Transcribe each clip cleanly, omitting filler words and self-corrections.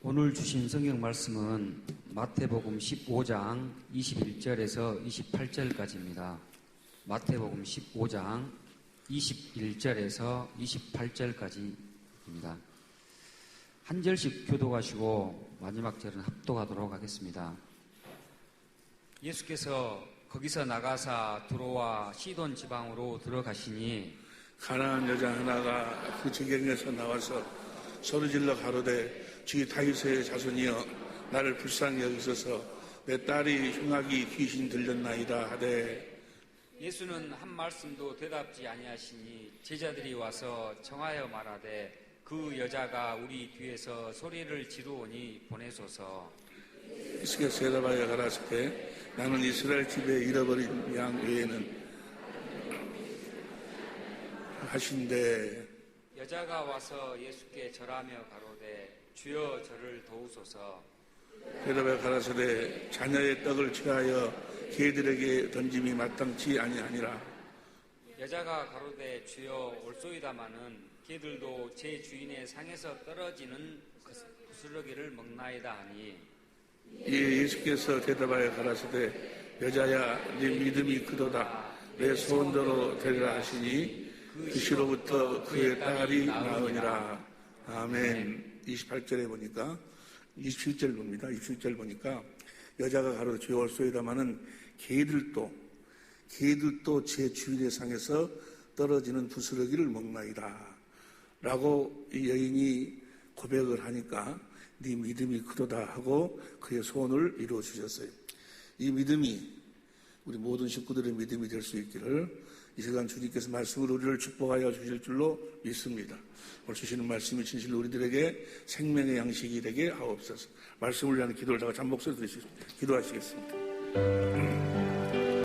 오늘 주신 성경 말씀은 마태복음 15장 21절에서 28절까지입니다. 마태복음 15장 21절에서 28절까지입니다. 한 절씩 교독하시고 마지막 절은 합독하도록 하겠습니다. 예수께서 거기서 나가사 두로와 시돈 지방으로 들어가시니 가난한 여자 하나가 그 지경에서 나와서 소리질러 가로되 주 다윗의 자손이여 나를 불쌍히 여기소서 내 딸이 흉악이 귀신 들렸나이다 하되 예수는 한 말씀도 대답지 아니하시니 제자들이 와서 청하여 말하되 그 여자가 우리 뒤에서 소리를 지르오니 보내소서. 예수께서 대답하여 가라사대 나는 이스라엘 집에 잃어버린 양 외에는 하신대. 여자가 와서 예수께 절하며 가로되 주여 저를 도우소서. 대답하여 가라사대 자녀의 떡을 취하여 개들에게 던짐이 마땅치 아니하니라. 여자가 가로되 주여 올소이다마는 개들도 제 주인의 상에서 떨어지는 부스러기를 먹나이다 하니 이에 예수께서 대답하여 가라사대 여자야 네 믿음이 크도다 내 소원대로 되리라 하시니 그 시로부터 그의 딸이 나으니라. 아멘. 28절에 보니까 27절 봅니다. 27절 보니까 여자가 가로되 주여 올소이다마는 개들도 제 주인의 상에서 떨어지는 부스러기를 먹나이다 라고 이 여인이 고백을 하니까 네 믿음이 크도다 하고 그의 소원을 이루어 주셨어요. 이 믿음이 우리 모든 식구들의 믿음이 될 수 있기를 이 시간 주님께서 말씀으로 우리를 축복하여 주실 줄로 믿습니다. 오늘 주시는 말씀이 진실로 우리들에게 생명의 양식이 되게 하옵소서. 말씀을 위한 기도를 다가 잠목소리 들으시겠습니다. 기도하시겠습니다.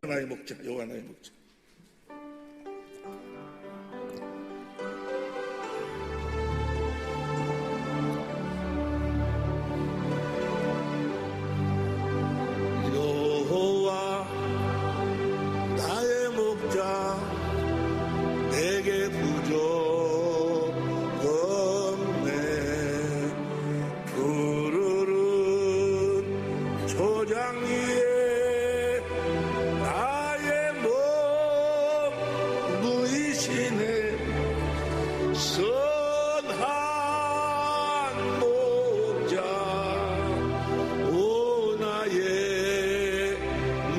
하나의 목자, 요거 하나의 목자. 여호와 나의 목자 내게 부족 없네. 푸르른 초장 위에 나의 몸 누이시네. 선한 목자 오 나의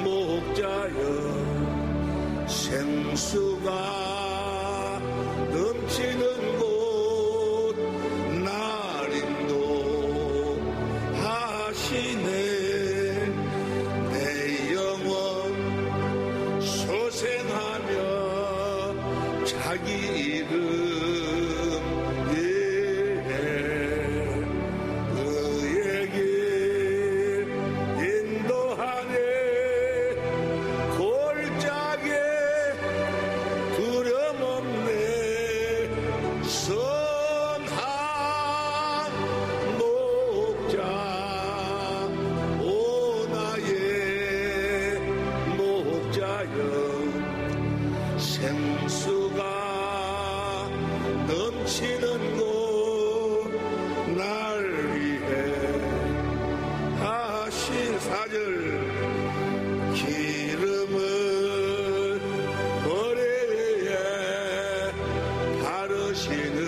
목자여 생수가 넘치는 곳 날 인도하시네. 내 영혼 소생하며 자기 이름 그에게 인도하네. 골짜기에 두려움 없네. 선한 목자 오 나의 목자여 생수가 넘치는 곳 날 위해 하신 사절 기름을 머리에 바르시는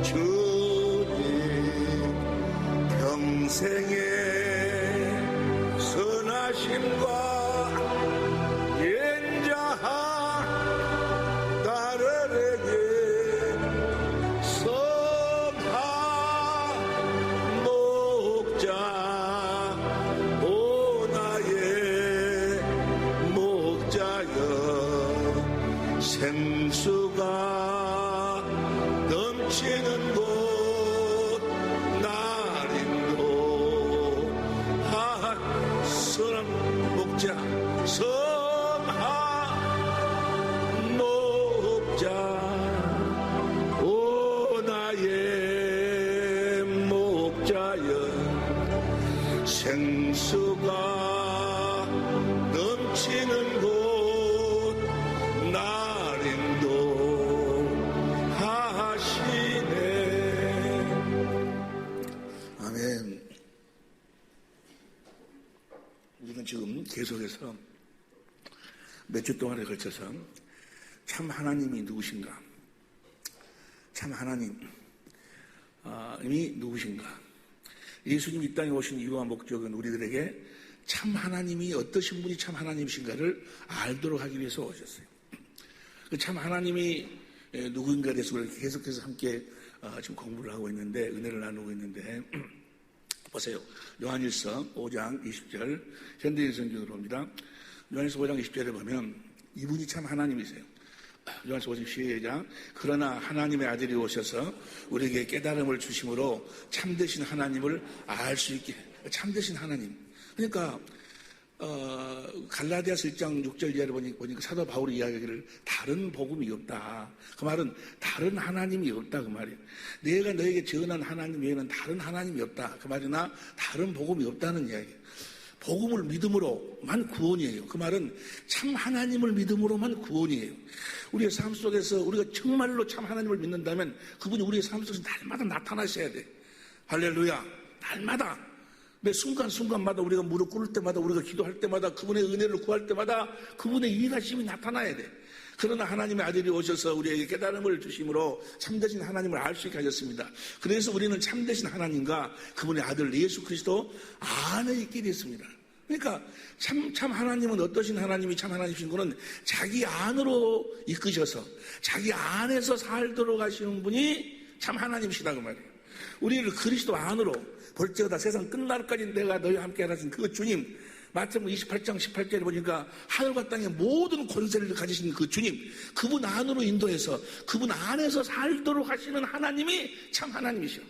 주님 평생의 선하심과 인자한 딸에게 선한 목자 오 나의 목자여 생수가 넘치는 곳 날 인도하. 선한 목자 선한 목자 오 나의 목자여 생수가 넘치는 곳 날 인도하시네. 우리는 지금 계속해서 몇 주 동안에 걸쳐서 참 하나님이 누구신가, 참 하나님이 누구신가, 예수님이 이 땅에 오신 이유와 목적은 우리들에게 참 하나님이 어떠신 분이 참 하나님이신가를 알도록 하기 위해서 오셨어요. 그 참 하나님이 누구인가에 대해서 우리가 계속해서 함께 지금 공부를 하고 있는데, 은혜를 나누고 있는데, 보세요. 요한일서 5장 20절 현대인 성경으로 봅니다. 요한일서 5장 20절에 보면 이분이 참 하나님이세요. 요한일서 5장 시작. 그러나 하나님의 아들이 오셔서 우리에게 깨달음을 주심으로 참되신 하나님을 알 수 있게. 참되신 하나님. 그러니까 갈라디아서 1장 6절 이하를 보니까 사도 바울이 이야기를 다른 복음이 없다. 그 말은 다른 하나님이 없다 그 말이에요. 내가 너에게 전한 하나님 외에는 다른 하나님이 없다. 그 말이나 다른 복음이 없다는 이야기예요. 복음을 믿음으로만 구원이에요. 그 말은 참 하나님을 믿음으로만 구원이에요. 우리의 삶 속에서 우리가 정말로 참 하나님을 믿는다면 그분이 우리의 삶 속에서 날마다 나타나셔야 돼. 할렐루야. 날마다. 매 순간순간마다 우리가 무릎 꿇을 때마다, 우리가 기도할 때마다, 그분의 은혜를 구할 때마다 그분의 일하심이 나타나야 돼. 그러나 하나님의 아들이 오셔서 우리에게 깨달음을 주심으로 참되신 하나님을 알 수 있게 하셨습니다. 그래서 우리는 참되신 하나님과 그분의 아들 예수 그리스도 안에 있게 됐습니다. 그러니까 참 하나님은 어떠신 하나님이 참 하나님이신 거는 자기 안으로 이끄셔서 자기 안에서 살도록 하시는 분이 참 하나님이시다 그 말이에요. 우리를 그리스도 안으로 볼지어다 세상 끝날까지 내가 너희와 함께 하신 그 주님, 마태복음 28장 18절에 보니까 하늘과 땅의 모든 권세를 가지신 그 주님, 그분 안으로 인도해서 그분 안에서 살도록 하시는 하나님이 참 하나님이시오.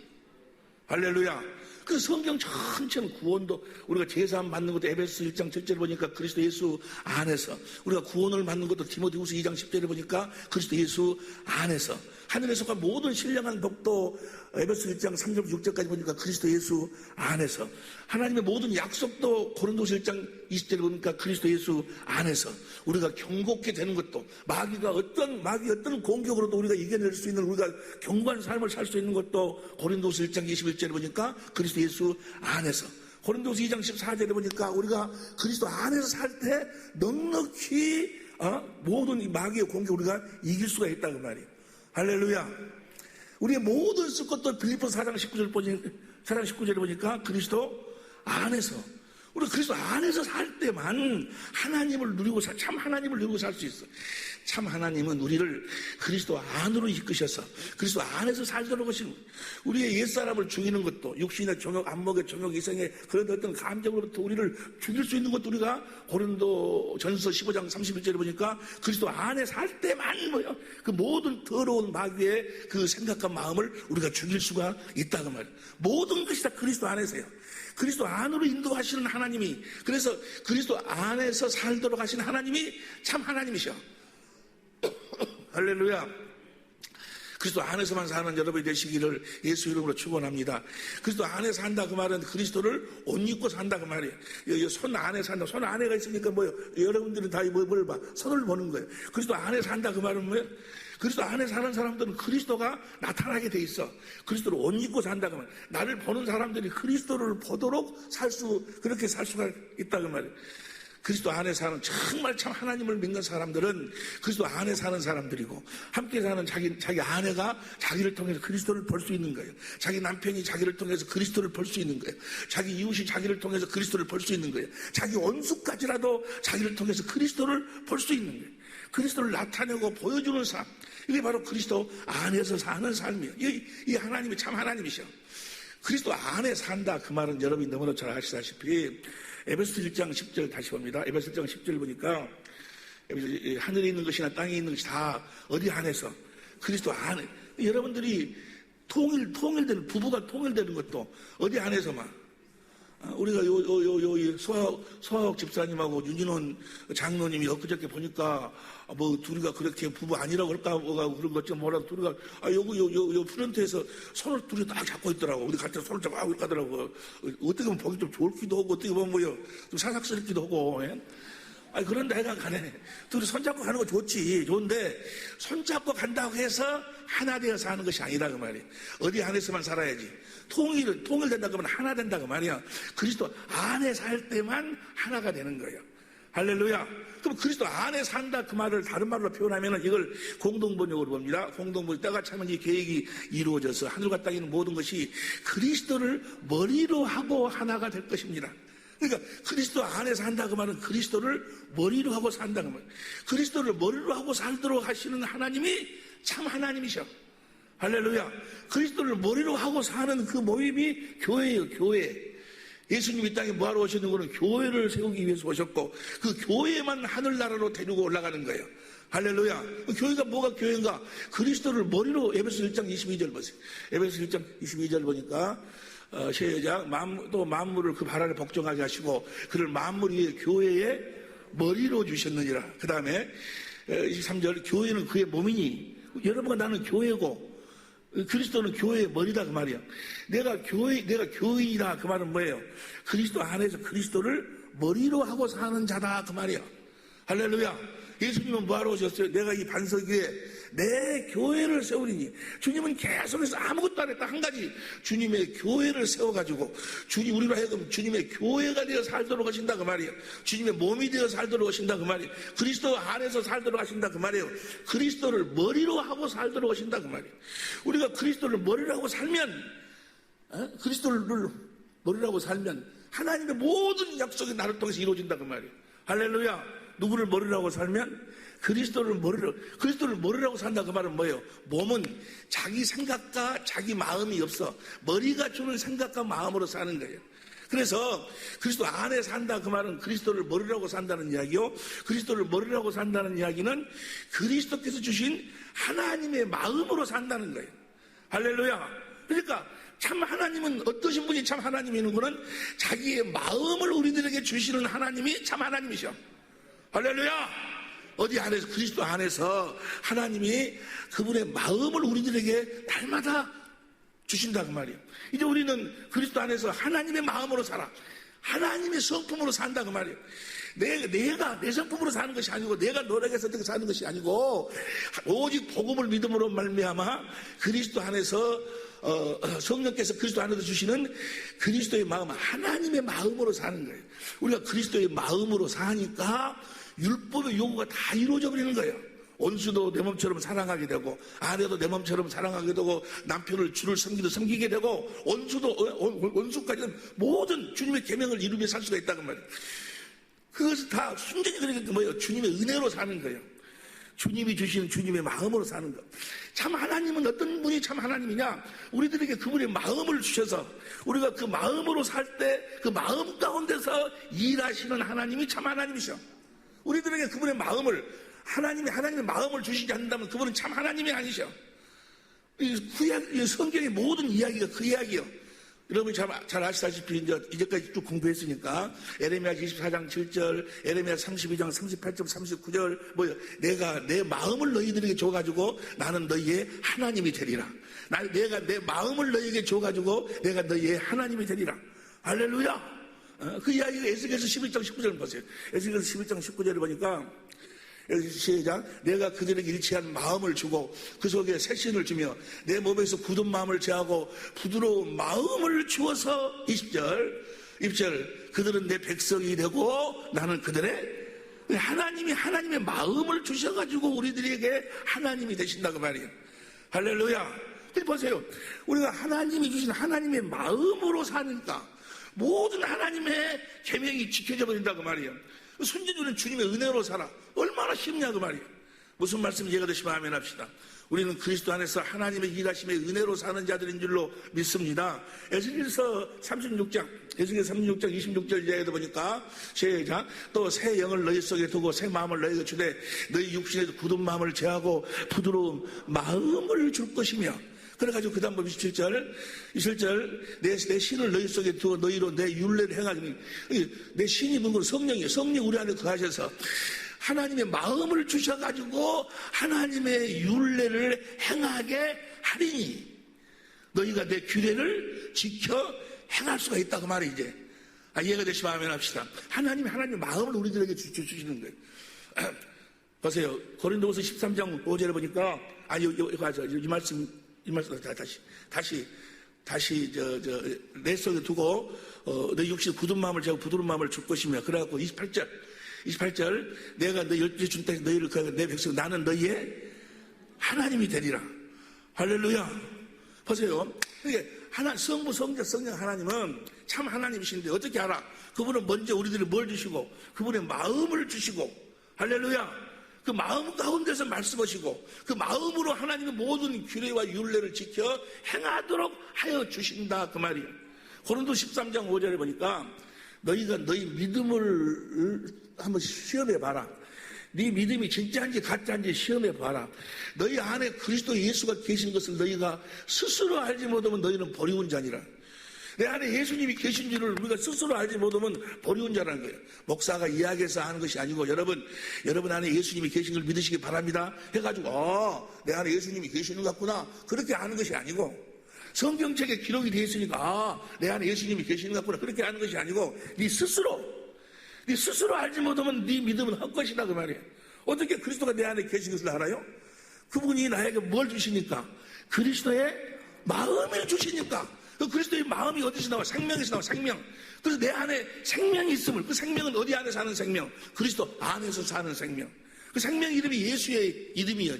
할렐루야. 그 성경 전체는 구원도 우리가 제사함 받는 것도 에베소 1장 7절에 보니까 그리스도 예수 안에서, 우리가 구원을 받는 것도 디모데후서 2장 10절에 보니까 그리스도 예수 안에서, 하늘에 속한 모든 신령한 복도 에베소 1장 3절 6절까지 보니까 그리스도 예수 안에서, 하나님의 모든 약속도 고린도서 1장 20절에 보니까 그리스도 예수 안에서, 우리가 경고케 되는 것도, 마귀 어떤 공격으로도 우리가 이겨낼 수 있는, 우리가 견고한 삶을 살 수 있는 것도 고린도서 1장 21절에 보니까 그리스도 예수 안에서, 고린도서 2장 14절에 보니까 우리가 그리스도 안에서 살 때 넉넉히 모든 이 마귀의 공격 우리가 이길 수가 있다고 말이에요. 할렐루야. 우리의 모든 쓸 것도 빌립보서 4장 19절에 보니까 그리스도 안에서, 우리 그리스도 안에서 살 때만 하나님을 누리고 참 하나님을 누리고 살 수 있어. 참 하나님은 우리를 그리스도 안으로 이끄셔서 그리스도 안에서 살도록 하시는, 우리의 옛사람을 죽이는 것도, 육신의 정욕, 안목의 정욕, 이성의 그런 어떤 감정으로부터 우리를 죽일 수 있는 것도 우리가 고린도전서 15장 31절에 보니까 그리스도 안에 살 때만 그 모든 더러운 마귀의 그 생각과 마음을 우리가 죽일 수가 있다고 말이에요. 모든 것이 다 그리스도 안에서요. 그리스도 안으로 인도하시는 하나님이, 그래서 그리스도 안에서 살도록 하시는 하나님이 참 하나님이셔. 할렐루야. 그리스도 안에서만 사는 여러분이 되시기를 예수 이름으로 축원합니다. 그리스도 안에 산다 그 말은 그리스도를 옷 입고 산다 그 말이에요. 손 안에 산다. 손 안에가 있으니까 뭐예요? 여러분들은 다 뭘 봐? 손을 보는 거예요. 그리스도 안에 산다 그 말은 뭐예요? 그리스도 안에 사는 사람들은 그리스도가 나타나게 돼 있어. 그리스도를 옷 입고 산다 그 말이에요. 나를 보는 사람들이 그리스도를 보도록 그렇게 살 수가 있다 그 말이에요. 그리스도 안에 사는, 정말 참 하나님을 믿는 사람들은 그리스도 안에 사는 사람들이고, 함께 사는 자기 아내가 자기를 통해서 그리스도를 볼 수 있는 거예요. 자기 남편이 자기를 통해서 그리스도를 볼 수 있는 거예요. 자기 이웃이 자기를 통해서 그리스도를 볼 수 있는 거예요. 자기 원수까지라도 자기를 통해서 그리스도를 볼 수 있는 거예요. 그리스도를 나타내고 보여주는 삶, 이게 바로 그리스도 안에서 사는 삶이에요. 이 하나님이 참 하나님이셔. 그리스도 안에 산다 그 말은 여러분이 너무나 잘 아시다시피 에베소 1장 10절 다시 봅니다. 에베소 1장 10절 보니까 하늘에 있는 것이나 땅에 있는 것이 다 어디 안에서, 그리스도 안에. 여러분들이 통일되는, 부부가 통일되는 것도 어디 안에서만. 우리가 소하옥 집사님하고 윤진원 장로님이 엊그저께 보니까 둘이가 그렇게 부부 아니라고 할까 그런 것좀 뭐라고 둘이가 요 프런트에서 손을 둘이 딱 잡고 있더라고. 우리 같이 손을 잡고 하고 있더라고. 어떻게 보면 보기 좀 좋기도 하고 어떻게 보면 좀 사삭스럽기도 하고. 예? 아니, 그런데 애가 가네. 둘이 손잡고 가는 거 좋지. 좋은데, 손잡고 간다고 해서 하나 되어 사는 것이 아니라 그 말이야. 어디 안에서만 살아야지. 통일된다 그러면 하나 된다 그 말이야. 그리스도 안에 살 때만 하나가 되는 거예요. 할렐루야. 그럼 그리스도 안에 산다 그 말을 다른 말로 표현하면 이걸 공동번역으로 봅니다. 공동번역 때가 차면 이 계획이 이루어져서 하늘과 땅에 있는 모든 것이 그리스도를 머리로 하고 하나가 될 것입니다. 그러니까 그리스도 안에 산다 그 말은 그리스도를 머리로 하고 산다 그 말. 그리스도를 머리로 하고 살도록 하시는 하나님이 참 하나님이셔. 할렐루야. 그리스도를 머리로 하고 사는 그 모임이 교회예요. 교회. 예수님이 이 땅에 뭐하러 오셨는 거는 교회를 세우기 위해서 오셨고 그 교회만 하늘나라로 데리고 올라가는 거예요. 할렐루야. 교회가 뭐가 교회인가? 그리스도를 머리로 에베소 1장 22절 보세요. 에베소 1장 22절 보니까 시작. 또 만물을 그 발 아래 복종하게 하시고 그를 만물 위에 교회의 머리로 주셨느니라. 그 다음에 23절 교회는 그의 몸이니 여러분과 나는 교회고 그리스도는 교회의 머리다 그 말이야. 내가 교인이다 그 말은 뭐예요? 그리스도 안에서 그리스도를 머리로 하고 사는 자다 그 말이야. 할렐루야. 예수님은 뭐하러 오셨어요? 내가 이 반석 위에 내 교회를 세우리니. 주님은 계속해서 아무것도 안 했다. 한 가지 주님의 교회를 세워가지고 우리로 하여금 주님의 교회가 되어 살도록 하신다 그 말이에요. 주님의 몸이 되어 살도록 하신다 그 말이에요. 그리스도 안에서 살도록 하신다 그 말이에요. 그리스도를 머리로 하고 살도록 하신다 그 말이에요. 우리가 그리스도를 머리로 하고 살면 그리스도를 머리로 하고 살면 하나님의 모든 약속이 나를 통해서 이루어진다 그 말이에요. 할렐루야. 누구를 머리로 하고 살면 그리스도를 머리로 하고 산다 그 말은 뭐예요? 몸은 자기 생각과 자기 마음이 없어. 머리가 주는 생각과 마음으로 사는 거예요. 그래서 그리스도 안에 산다 그 말은 그리스도를 머리로 하고 산다는 이야기요. 그리스도를 머리로 하고 산다는 이야기는 그리스도께서 주신 하나님의 마음으로 산다는 거예요. 할렐루야. 그러니까 참 하나님은 어떠신 분이 참 하나님이는 거는 자기의 마음을 우리들에게 주시는 하나님이 참 하나님이셔. 할렐루야. 어디 안에서 그리스도 안에서 하나님이 그분의 마음을 우리들에게 날마다 주신다 그 말이에요. 이제 우리는 그리스도 안에서 하나님의 마음으로 살아. 하나님의 성품으로 산다 그 말이에요. 내가 내 성품으로 사는 것이 아니고 내가 노력해서 어떻게 사는 것이 아니고 오직 복음을 믿음으로 말미암아 그리스도 안에서 성령께서 그리스도 안에서 주시는 그리스도의 마음, 하나님의 마음으로 사는 거예요. 우리가 그리스도의 마음으로 사니까 율법의 요구가 다 이루어져 버리는 거예요. 원수도 내 몸처럼 사랑하게 되고 아내도 내 몸처럼 사랑하게 되고 남편을 주를 섬기게 되고 원수까지는 모든 주님의 계명을 이루며 살 수가 있다는 말이에요. 그것은 다 순전히 그러니까 뭐예요? 주님의 은혜로 사는 거예요. 주님이 주시는 주님의 마음으로 사는 것. 참 하나님은 어떤 분이 참 하나님이냐? 우리들에게 그분의 마음을 주셔서 우리가 그 마음으로 살 때 그 마음 가운데서 일하시는 하나님이 참 하나님이셔. 우리들에게 그분의 마음을 하나님의 마음을 주시지 않는다면 그분은 참 하나님이 아니셔. 이 성경의 모든 이야기가 그 이야기예요. 여러분이 잘 아시다시피 이제까지 쭉 공부했으니까 에레미야 24장 7절, 에레미야 32장 38절, 39절 내가 내 마음을 너희들에게 줘가지고 나는 너희의 하나님이 되리라. 내가 내 마음을 너희에게 줘가지고 내가 너희의 하나님이 되리라. 할렐루야. 그 이야기가 에스겔서 11장 19절 보세요. 에스겔서 11장 19절을 보니까 시작. 내가 그들에게 일치한 마음을 주고 그 속에 새신을 주며 내 몸에서 굳은 마음을 제하고 부드러운 마음을 주어서 20절 그들은 내 백성이 되고 나는 그들의 하나님의 마음을 주셔가지고 우리들에게 하나님이 되신다 그 말이에요. 할렐루야. 보세요. 우리가 하나님이 주신 하나님의 마음으로 사니까 모든 하나님의 계명이 지켜져 버린다 그 말이에요. 순전히 주님의 은혜로 살아. 얼마나 쉽냐 그 말이에요. 무슨 말씀 이해가 되시면 아멘 합시다. 우리는 그리스도 안에서 하나님의 일하심의 은혜로 사는 자들인 줄로 믿습니다. 에스겔서 36장 26절 이하에도 보니까 시작. 또 새 영을 너희 속에 두고 새 마음을 너희에게 주되 너희 육신에도 굳은 마음을 제하고 부드러운 마음을 줄 것이며 그래가지고 그 다음 27절 내 신을 너희 속에 두어 너희로 내 율례를 행하니 내 신이 뭔가 성령이에요. 성령 우리 안에 거하셔서 하나님의 마음을 주셔가지고 하나님의 율례를 행하게 하리니 너희가 내 규례를 지켜 행할 수가 있다 그 말이 이제. 이해가 되시면 아멘 합시다. 하나님 마음을 우리들에게 주시는 거예요. 보세요. 고린도후서 13장 5절에 보니까, 이 말씀, 다시, 내 속에 두고, 내 육신 굳은 마음을 제가 부드러운 마음을 줄 것이며, 그래갖고 28절, 내가 너 열두 준 땅에서 너희를 내 백성, 나는 너희의 하나님이 되리라. 할렐루야. 보세요. 이게 성부, 성자, 성령 하나님은 참 하나님이신데 어떻게 알아? 그분은 먼저 우리들이 뭘 주시고, 그분의 마음을 주시고, 할렐루야. 그 마음 가운데서 말씀하시고, 그 마음으로 하나님의 모든 규례와 율례를 지켜 행하도록 하여 주신다. 그 말이에요. 고린도 13장 5절에 보니까, 너희가 너희 믿음을 한번 시험해 봐라. 네 믿음이 진짜인지 가짜인지 시험해 봐라. 너희 안에 그리스도 예수가 계신 것을 너희가 스스로 알지 못하면 너희는 버리운 자니라. 내 안에 예수님이 계신 줄을 우리가 스스로 알지 못하면 버리운 자라는 거예요. 목사가 이야기해서 하는 것이 아니고, 여러분 안에 예수님이 계신 걸 믿으시기 바랍니다 해가지고, 내 안에 예수님이 계시는 것 같구나, 그렇게 아는 것이 아니고, 성경책에 기록이 되어 있으니까 내 안에 예수님이 계시는 것 같구나, 그렇게 아는 것이 아니고, 네 스스로 알지 못하면 네 믿음은 헛것이다. 그 말이에요. 어떻게 그리스도가 내 안에 계신 것을 알아요? 그분이 나에게 뭘 주시니까? 그리스도의 마음을 주시니까. 그 그리스도의 마음이 어디서 나와? 생명에서 나와. 생명. 그래서 내 안에 생명이 있음을, 그 생명은 어디 안에 사는 생명? 그리스도 안에서 사는 생명. 그 생명 이름이 예수의 이름이에요.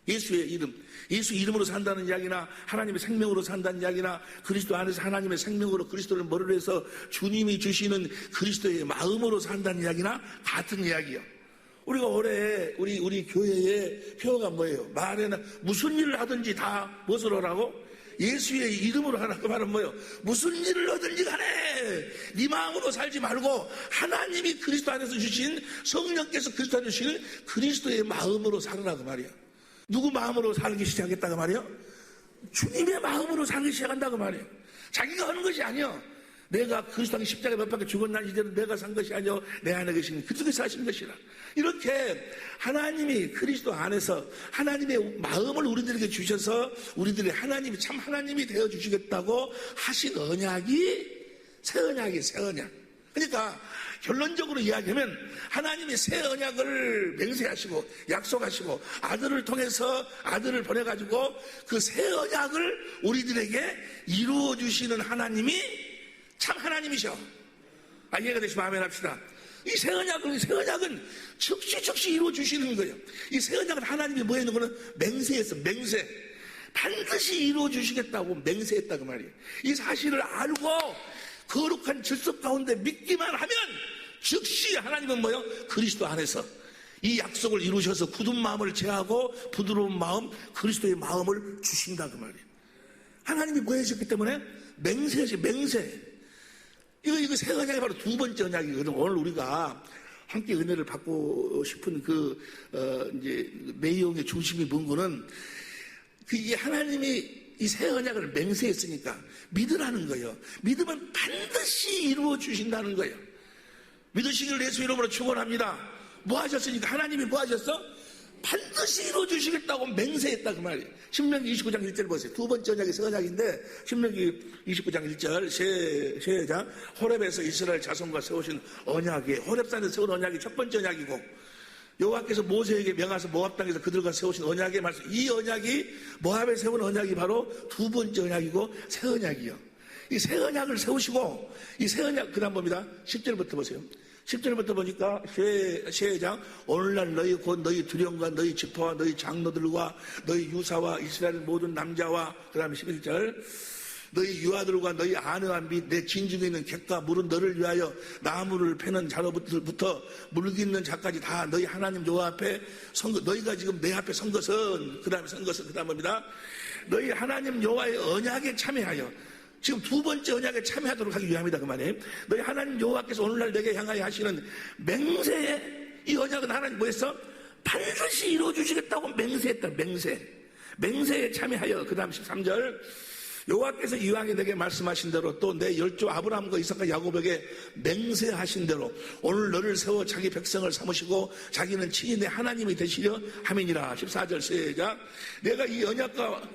예수의 이름. 예수 이름으로 산다는 이야기나, 하나님의 생명으로 산다는 이야기나, 그리스도 안에서 하나님의 생명으로 그리스도를 머리로 해서 주님이 주시는 그리스도의 마음으로 산다는 이야기나 같은 이야기예요. 우리가 올해 우리 교회의 표어가 뭐예요? 말에는 무슨 일을 하든지 다 무엇으로 하라고? 예수의 이름으로 하라. 그 말은 뭐예요? 무슨 일을 하든지 간에 네 마음으로 살지 말고 하나님이 그리스도 안에서 주신, 성령께서 그리스도 안에서 주신 그리스도의 마음으로 살으라. 그 말이야. 누구 마음으로 살기 시작했다고 말이에요? 주님의 마음으로 살기 시작한다고 말이에요. 자기가 하는 것이 아니요. 내가 그리스도 안에 십자가에 못 박혀 죽은 날 이제는 내가 산 것이 아니요, 내 안에 계신 그쪽에서 하신 것이라. 이렇게 하나님이 그리스도 안에서 하나님의 마음을 우리들에게 주셔서 우리들이 하나님이 참 하나님이 되어 주시겠다고 하신 언약이 새 언약이에요. 새 언약. 그러니까 결론적으로 이야기하면 하나님이 새 언약을 맹세하시고 약속하시고 아들을 통해서 아들을 보내가지고 그 새 언약을 우리들에게 이루어 주시는 하나님이 참 하나님이셔. 이해가 되시면 아멘 합시다. 이 새 언약은 즉시 이루어 주시는 거예요. 이 새 언약은 하나님이 뭐 했는 거는 맹세했어. 맹세. 반드시 이루어 주시겠다고 맹세했다 그 말이에요. 이 사실을 알고 거룩한 질서 가운데 믿기만 하면 즉시 하나님은 뭐요? 그리스도 안에서 이 약속을 이루셔서 굳은 마음을 제하고 부드러운 마음, 그리스도의 마음을 주신다 그 말이에요. 하나님이 뭐 하셨기 때문에 맹세하시 맹세. 이거 새 언약이 바로 두 번째 언약이거든. 오늘 우리가 함께 은혜를 받고 싶은 이제 내용의 중심이 뭔가는 이 하나님이 이 새 언약을 맹세했으니까 믿으라는 거예요. 믿으면 반드시 이루어 주신다는 거예요. 믿으시기를 예수 이름으로 축원합니다. 뭐 하셨으니까 하나님이 뭐 하셨어? 반드시 이루어 주시겠다고 맹세했다 그 말이에요. 신명기 29장 1절 보세요. 두 번째 언약이 새 언약인데 신명기 29장 1절 시작. 호렙에서 이스라엘 자손과 세우신 언약이, 호렙산에서 세운 언약이 첫 번째 언약이고, 여호와께서 모세에게 명하사 모압 땅에서 그들과 세우신 언약의 말씀, 이 언약이 모압에 세운 언약이 바로 두 번째 언약이고 새 언약이요. 이 새 언약을 세우시고, 이 새 언약 그다음 봅니다. 10절부터 보세요. 10절부터 보니까 시작. 오늘날 너희 곧 너희 두령과 너희 지파와 너희 장로들과 너희 유사와 이스라엘 모든 남자와, 그 다음에 11절. 너희 유아들과 너희 아내와 및 내 진중에 있는 객과 물은 너를 위하여 나무를 패는 자로부터 물깃는 자까지 다 너희 하나님 여호와 앞에 너희가 지금 내 앞에 선 것은, 그 다음에 뭡니다. 너희 하나님 여호와의 언약에 참여하여, 지금 두 번째 언약에 참여하도록 하기 위함이다 그 말이에요. 너희 하나님 여호와께서 오늘날 내게 향하여 하시는 맹세에, 이 언약은 하나님 뭐 했어? 반드시 이루어 주시겠다고 맹세했다. 맹세에 참여하여. 그 다음 13절. 여호와께서 이왕에 내게 말씀하신 대로 또 내 열조 아브라함과 이삭과 야곱에게 맹세하신 대로 오늘 너를 세워 자기 백성을 삼으시고 자기는 친히 내 하나님이 되시려 함이니라. 14절 시작. 내가 이 언약과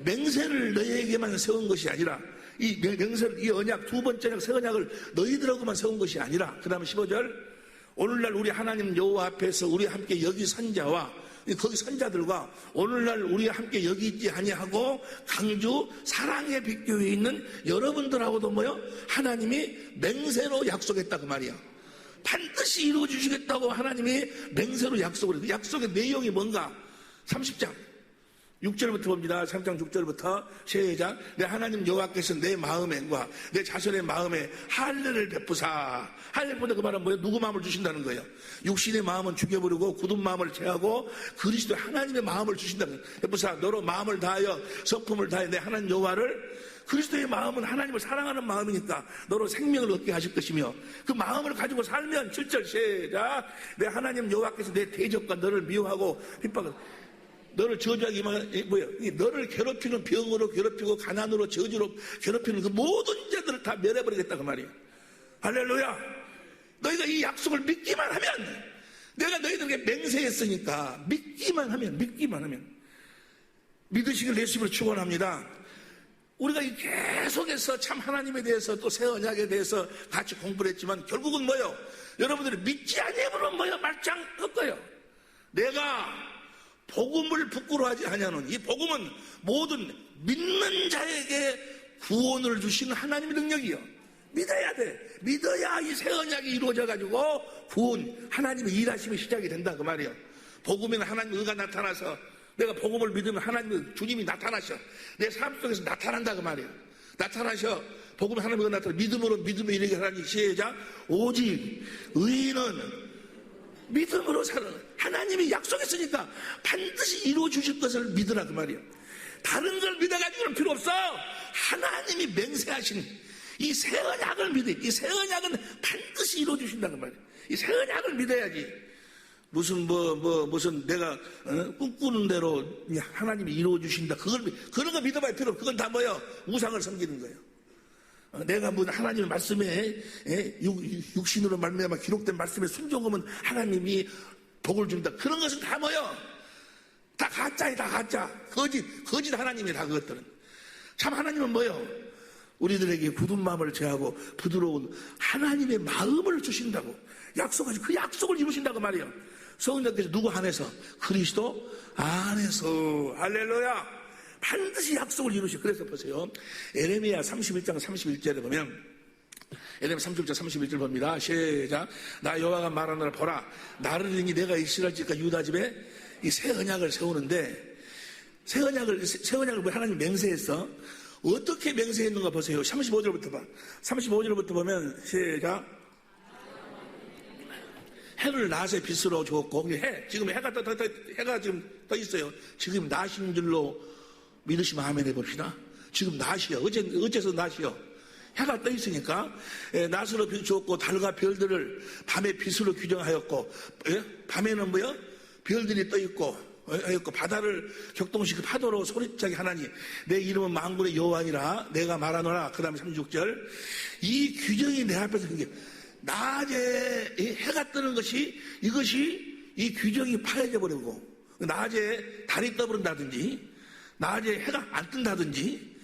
맹세를 너희에게만 세운 것이 아니라 이 명세를, 이 언약, 두 번째 언약, 새 언약을 너희들하고만 세운 것이 아니라, 그 다음에 15절, 오늘날 우리 하나님 여호와 앞에서 우리 함께 여기 선자와 거기 선자들과 오늘날 우리와 함께 여기 있지 아니하고 강주 사랑의 빛교회에 있는 여러분들하고도 하나님이 맹세로 약속했다 그 말이야. 반드시 이루어 주시겠다고 하나님이 맹세로 약속을 해요. 그 약속의 내용이 뭔가? 30장 6절부터 봅니다. 3장 6절부터 시작. 내 하나님 여호와께서 내 마음에과 내 자손의 마음에 할례를 베푸사. 할례보다 그 말은 뭐예요? 누구 마음을 주신다는 거예요? 육신의 마음은 죽여버리고 굳은 마음을 제하고 그리스도 하나님의 마음을 주신다는 거예요. 베푸사. 너로 마음을 다하여 성품을 다해 내 하나님 여호와를. 그리스도의 마음은 하나님을 사랑하는 마음이니까 너로 생명을 얻게 하실 것이며 그 마음을 가지고 살면 7절 시작. 내 하나님 여호와께서 내 대적과 너를 미워하고 핍박을 너를 저주하기만 너를 괴롭히는 병으로 괴롭히고 가난으로 저주로 괴롭히는 그 모든 자들을 다 멸해버리겠다 그 말이에요. 할렐루야. 너희가 이 약속을 믿기만 하면, 내가 너희들에게 맹세했으니까 믿기만 하면 믿으시길 예수님으로 축원합니다. 우리가 계속해서 참 하나님에 대해서 또 새 언약에 대해서 같이 공부를 했지만 결국은 여러분들이 믿지 아니하면 말짱 헛거요. 내가 복음을 부끄러워하지 아니하노니 이 복음은 모든 믿는 자에게 구원을 주시는 하나님의 능력이요. 믿어야 돼. 믿어야 이 새 언약이 이루어져 가지고 구원, 하나님의 일하심이 시작이 된다 그 말이에요. 복음에는 하나님의 의가 나타나서 내가 복음을 믿으면 하나님의 주님이 나타나셔. 내 삶 속에서 나타난다 그 말이에요. 나타나셔. 복음에 하나님의 의가 나타나 믿음으로 믿음에 이르게 하라니 시작. 오직 의인은 믿음으로 사는 하나님이 약속했으니까 반드시 이루어 주실 것을 믿으라 그 말이에요. 다른 걸 믿어가지고는 필요 없어. 하나님이 맹세하신 이 새 언약을 믿어. 이 새 언약은 반드시 이루어 주신다는 말이에요. 이 새 언약을 믿어야지. 무슨 내가 꿈꾸는 대로 하나님이 이루어 주신다. 그런 거 믿어봐야 필요 없어. 그건 다 우상을 섬기는 거예요. 내가 하나님의 말씀에 육신으로 말미암아 기록된 말씀에 순종하면 하나님이 복을 준다. 그런 것은 다 다 가짜야. 다 가짜. 거짓 하나님이 다 그것들은. 참 하나님은 우리들에게 굳은 마음을 제하고 부드러운 하나님의 마음을 주신다고 약속하시고 그 약속을 이루신다고 말이에요. 성령께서 누구 안에서? 그리스도 안에서. 할렐루야. 반드시 약속을 이루시고. 그래서 보세요. 에레미야 31장 31절에 보면, 에레미야 31장 31절 봅니다. 시작. 나 여호와가 말하노라. 보라, 나르리니 내가 이스라엘 집과 유다 집에 이 새 언약을 세우는데, 새 언약을 하나님 맹세했어. 어떻게 맹세했는가 보세요. 35절부터 봐. 35절부터 보면 시작. 해를 낮의 빛으로 주었고, 지금 해가 지금 떠 있어요. 지금 낮인 줄로 믿으시면 아멘 해봅시다. 지금 낮이요. 어째서 낮이요? 해가 떠 있으니까, 낮으로 비추었고, 달과 별들을 밤의 빛으로 규정하였고, 밤에는 별들이 떠 있고, 바다를 격동시켜 파도로 소리차게 하나니, 내 이름은 만군의 여호와니라, 내가 말하노라. 그 다음에 36절. 이 규정이 내 앞에서 그게, 낮에 해가 뜨는 것이 이것이 이 규정이 파해져 버리고 낮에 달이 떠버린다든지 낮에 해가 안 뜬다든지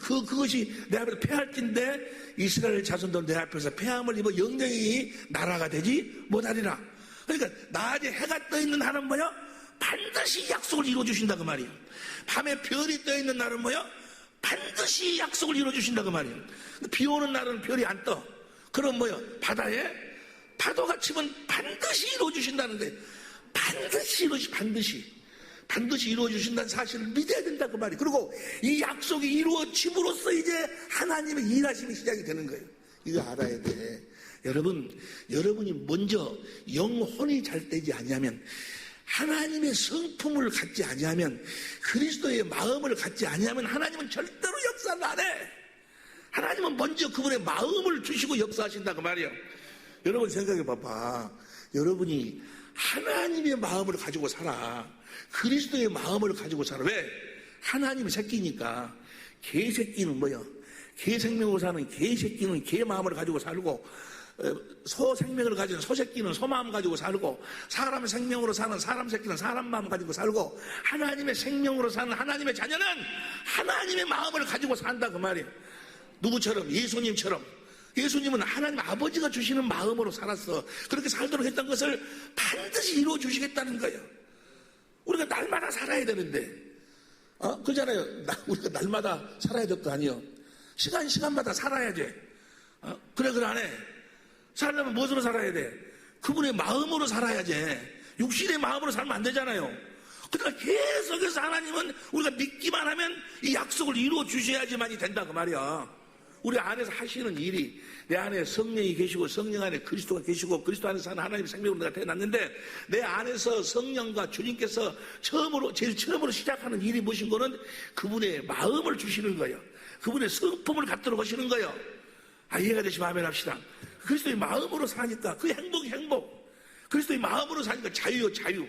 그것이 내 앞에서 패할진데 이스라엘 자손들 내 앞에서 패함을 입어 영영이 나라가 되지 못하리라. 그러니까 낮에 해가 떠 있는 날은 반드시 약속을 이루어 주신다 그 말이에요. 밤에 별이 떠 있는 날은 반드시 약속을 이루어 주신다 그 말이에요. 비 오는 날은 별이 안 떠. 그럼 바다에 파도가 치면 반드시 이루어주신다는데, 반드시 이루어주신다는 사실을 믿어야 된다 그 말이에요. 그리고 이 약속이 이루어짐으로써 이제 하나님의 일하심이 시작이 되는 거예요. 이거 알아야 돼. 여러분이 먼저 영혼이 잘 되지 아니하면, 하나님의 성품을 갖지 아니하면, 그리스도의 마음을 갖지 아니하면 하나님은 절대로 역사를 안 해. 하나님은 먼저 그분의 마음을 주시고 역사하신다 그 말이에요. 여러분 생각해 봐봐. 여러분이 하나님의 마음을 가지고 살아. 그리스도의 마음을 가지고 살아. 왜? 하나님의 새끼니까. 개 새끼는 개 생명으로 사는 개 새끼는 개 마음을 가지고 살고, 소 생명을 가진 소 새끼는 소 마음 가지고 살고, 사람의 생명으로 사는 사람 새끼는 사람 마음 가지고 살고, 하나님의 생명으로 사는 하나님의 자녀는 하나님의 마음을 가지고 산다 그 말이에요. 누구처럼? 예수님처럼. 예수님은 하나님 아버지가 주시는 마음으로 살았어. 그렇게 살도록 했던 것을 반드시 이루어 주시겠다는 거예요. 우리가 날마다 살아야 되는데, 그잖아요. 우리가 날마다 살아야 될 거 아니에요. 시간마다 살아야 돼. 그래 안 해. 살려면 무엇으로 살아야 돼? 그분의 마음으로 살아야지. 육신의 마음으로 살면 안 되잖아요. 그러니까 계속해서 하나님은 우리가 믿기만 하면 이 약속을 이루어 주셔야지만이 된다 그 말이야. 우리 안에서 하시는 일이, 내 안에 성령이 계시고 성령 안에 그리스도가 계시고 그리스도 안에서 사는 하나님의 생명으로 내가 태어났는데, 내 안에서 성령과 주님께서 제일 처음으로 시작하는 일이 무엇인 거는 그분의 마음을 주시는 거예요. 그분의 성품을 갖도록 하시는 거예요. 이해가 되시면 아멘 합시다. 그리스도의 마음으로 사니까 그 행복이 행복. 그리스도의 마음으로 사니까 자유요 자유.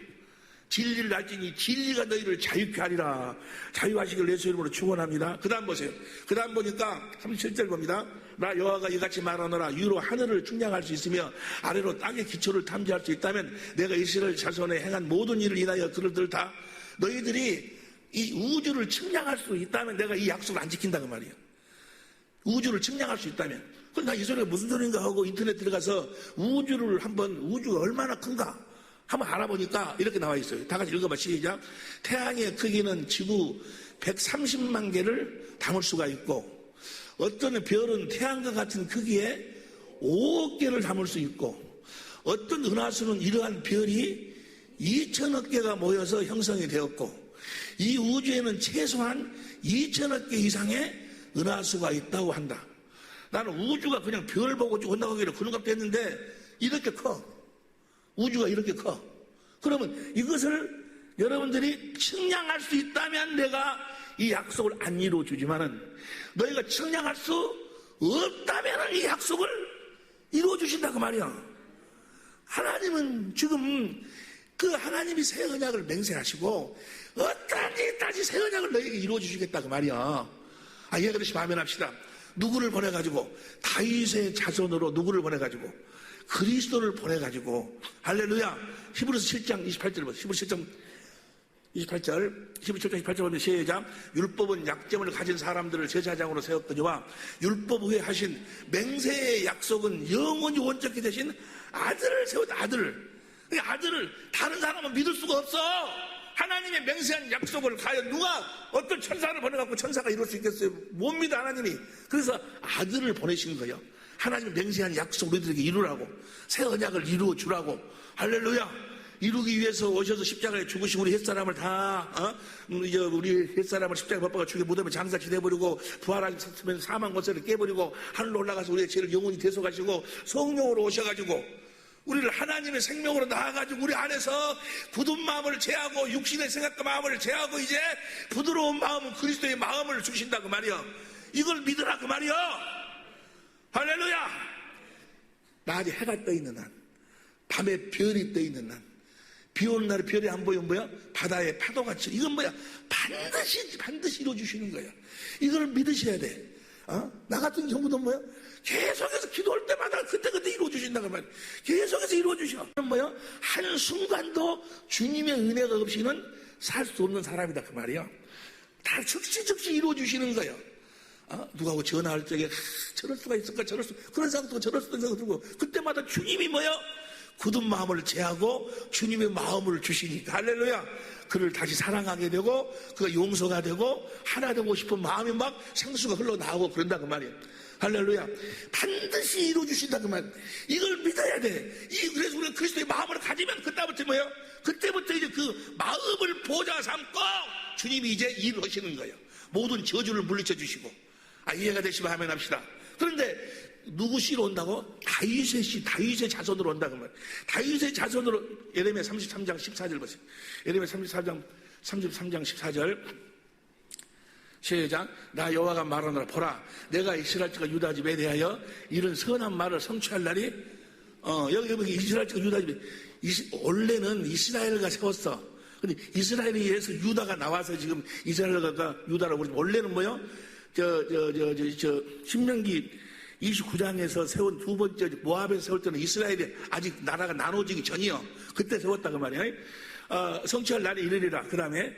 진리를 알지니 진리가 너희를 자유케 하리라. 자유하시길 예수 이름으로 축원합니다. 그 다음 보세요. 그 다음 보니까 37절 봅니다. 나 여호와가 이같이 말하노라. 위로 하늘을 측량할 수 있으며 아래로 땅의 기초를 탐지할 수 있다면 내가 이스라엘 자손에 행한 모든 일을 인하여 그들을 다, 너희들이 이 우주를 측량할 수 있다면 내가 이 약속을 안 지킨다 그 말이에요. 우주를 측량할 수 있다면. 그럼 나 이 소리가 무슨 소리인가 하고 인터넷 들어가서 우주가 얼마나 큰가 한번 알아보니까 이렇게 나와 있어요. 다 같이 읽어봐. 시작. 태양의 크기는 지구 130만 개를 담을 수가 있고, 어떤 별은 태양과 같은 크기에 5억 개를 담을 수 있고, 어떤 은하수는 이러한 별이 2천억 개가 모여서 형성이 되었고, 이 우주에는 최소한 2천억 개 이상의 은하수가 있다고 한다. 나는 우주가 그냥 별 보고 쭉 온다고 하기로 그런 값도 했는데 이렇게 커. 우주가 이렇게 커. 그러면 이것을 여러분들이 측량할 수 있다면 내가 이 약속을 안 이루어 주지만은, 너희가 측량할 수 없다면 이 약속을 이루어 주신다 그 말이야. 하나님은 지금 그 하나님이 새 언약을 맹세하시고 어떠한지 새 언약을 너희에게 이루어 주시겠다 그 말이야. 이해가 되시면 아멘 합시다. 누구를 보내가지고? 다윗의 자손으로 누구를 보내가지고? 그리스도를 보내가지고. 할렐루야. 히브리서 7장 28절 보세요. 히브리서 7장 28절 보면 시작. 율법은 약점을 가진 사람들을 제사장으로 세웠더니와 율법 후에 하신 맹세의 약속은 영원히 원적히 되신 아들을 세웠다. 아들을 다른 사람은 믿을 수가 없어. 하나님의 맹세한 약속을 과연 누가 어떤 천사를 보내갖고 천사가 이룰 수 있겠어요? 못 믿어 하나님이. 그래서 아들을 보내신 거예요. 하나님의 맹세한 약속 우리들에게 이루라고, 새 언약을 이루어 주라고. 할렐루야. 이루기 위해서 오셔서 십자가에 죽으신 우리 햇사람을 우리 햇사람을 십자가에 못 박아 죽여 무덤에 장사치 내버리고 부활하시면 사망 권세를 깨버리고 하늘로 올라가서 우리의 죄를 영원히 대속하시고 성령으로 오셔가지고 우리를 하나님의 생명으로 나아가지고 우리 안에서 굳은 마음을 제하고 육신의 생각과 마음을 제하고 이제 부드러운 마음은 그리스도의 마음을 주신다 그 말이야. 이걸 믿으라 그 말이야. 할렐루야. 낮에 해가 떠 있는 한, 밤에 별이 떠 있는 한, 비 오는 날에 별이 안 보이면 뭐야? 바다에 파도같이. 이건 뭐야? 반드시 이루어주시는 거야. 이걸 믿으셔야 돼. 나 같은 경우도 뭐야? 계속해서 기도할 때마다 그때 이루어주신다고 말이야. 계속해서 이루어주셔. 뭐야? 한순간도 주님의 은혜가 없이는 살 수 없는 사람이다 그 말이야. 다 즉시 이루어주시는 거야. 누구하고 전화할 적에 저럴 수가 있을까 그런 생각도 저럴 수도 들고, 그때마다 주님이 뭐야? 굳은 마음을 제하고 주님의 마음을 주시니까. 할렐루야. 그를 다시 사랑하게 되고 그가 용서가 되고 하나 되고 싶은 마음이 막 생수가 흘러나오고 그런다 그 말이에요. 할렐루야. 반드시 이루어주신다 그 말. 이걸 믿어야 돼. 그래서 우리가 그리스도의 마음을 가지면 그때부터 뭐예요? 그때부터 이제 그 마음을 보좌 삼고 주님이 이제 일을 하시는 거예요. 모든 저주를 물리쳐 주시고. 이해가 되시면 하면 합시다. 그런데 누구 씨로 온다고? 다윗의 자손으로 온다고 말. 다윗의 자손으로. 예레미야 33장 14절 보세요. 예레미야 33장 14절. 시작. 나 여호와가 말하노라. 보라, 내가 이스라엘 집과 유다 집에 대하여 이런 선한 말을 성취할 날이, 여기 이스라엘 집과 유다 집에, 원래는 이스라엘가 세웠어. 근데 이스라엘에 의해서 유다가 나와서 지금 이스라엘과 유다라고 그러지. 원래는 뭐요? 신명기 29장에서 세운 두 번째 모압에서 세울 때는 이스라엘이 아직 나라가 나눠지기 전이요. 그때 세웠다 그 말이야. 성취할 날이 이르리라. 그 다음에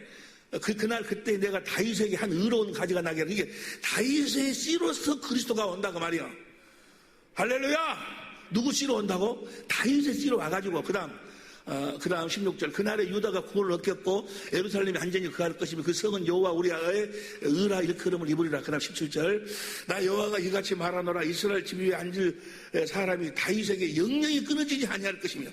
그날 그때 내가 다윗에게 한 의로운 가지가 나게 하라. 이게 다윗의 씨로서 그리스도가 온다 그 말이야. 할렐루야. 누구 씨로 온다고? 다윗의 씨로 와가지고 그 다음 16절 그날에 유다가 구원을 얻겠고 예루살렘이 완전히 그할 것이며 그 성은 여호와 우리의 의라 일컬음을 입으리라. 그 다음 17절 나 여호와가 이같이 말하노라. 이스라엘 집 위에 앉을 사람이 다윗에게 영영이 끊어지지 아니할 것이며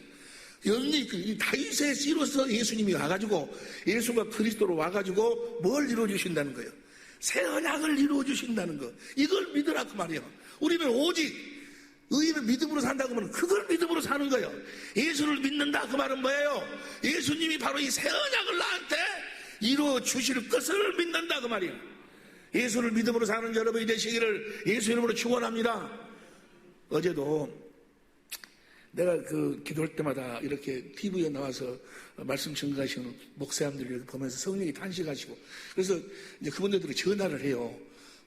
영영이 다윗의 씨로서 예수님이 와가지고 예수가 그리스도로 와가지고 뭘 이루어주신다는 거예요? 새 언약을 이루어주신다는 거. 이걸 믿으라 그 말이에요. 우리는 오직 의인은 믿음으로 산다고 하면 그걸 믿음으로 사는 거예요. 예수를 믿는다 그 말은 뭐예요? 예수님이 바로 이 새 언약을 나한테 이루어 주실 것을 믿는다 그 말이에요. 예수를 믿음으로 사는 여러분이 되시기를 예수 이름으로 축원합니다. 어제도 내가 기도할 때마다 이렇게 TV에 나와서 말씀 증거하시는 목사님들을 이렇게 보면서 성령이 탄식하시고 그래서 이제 그분들이 전화를 해요.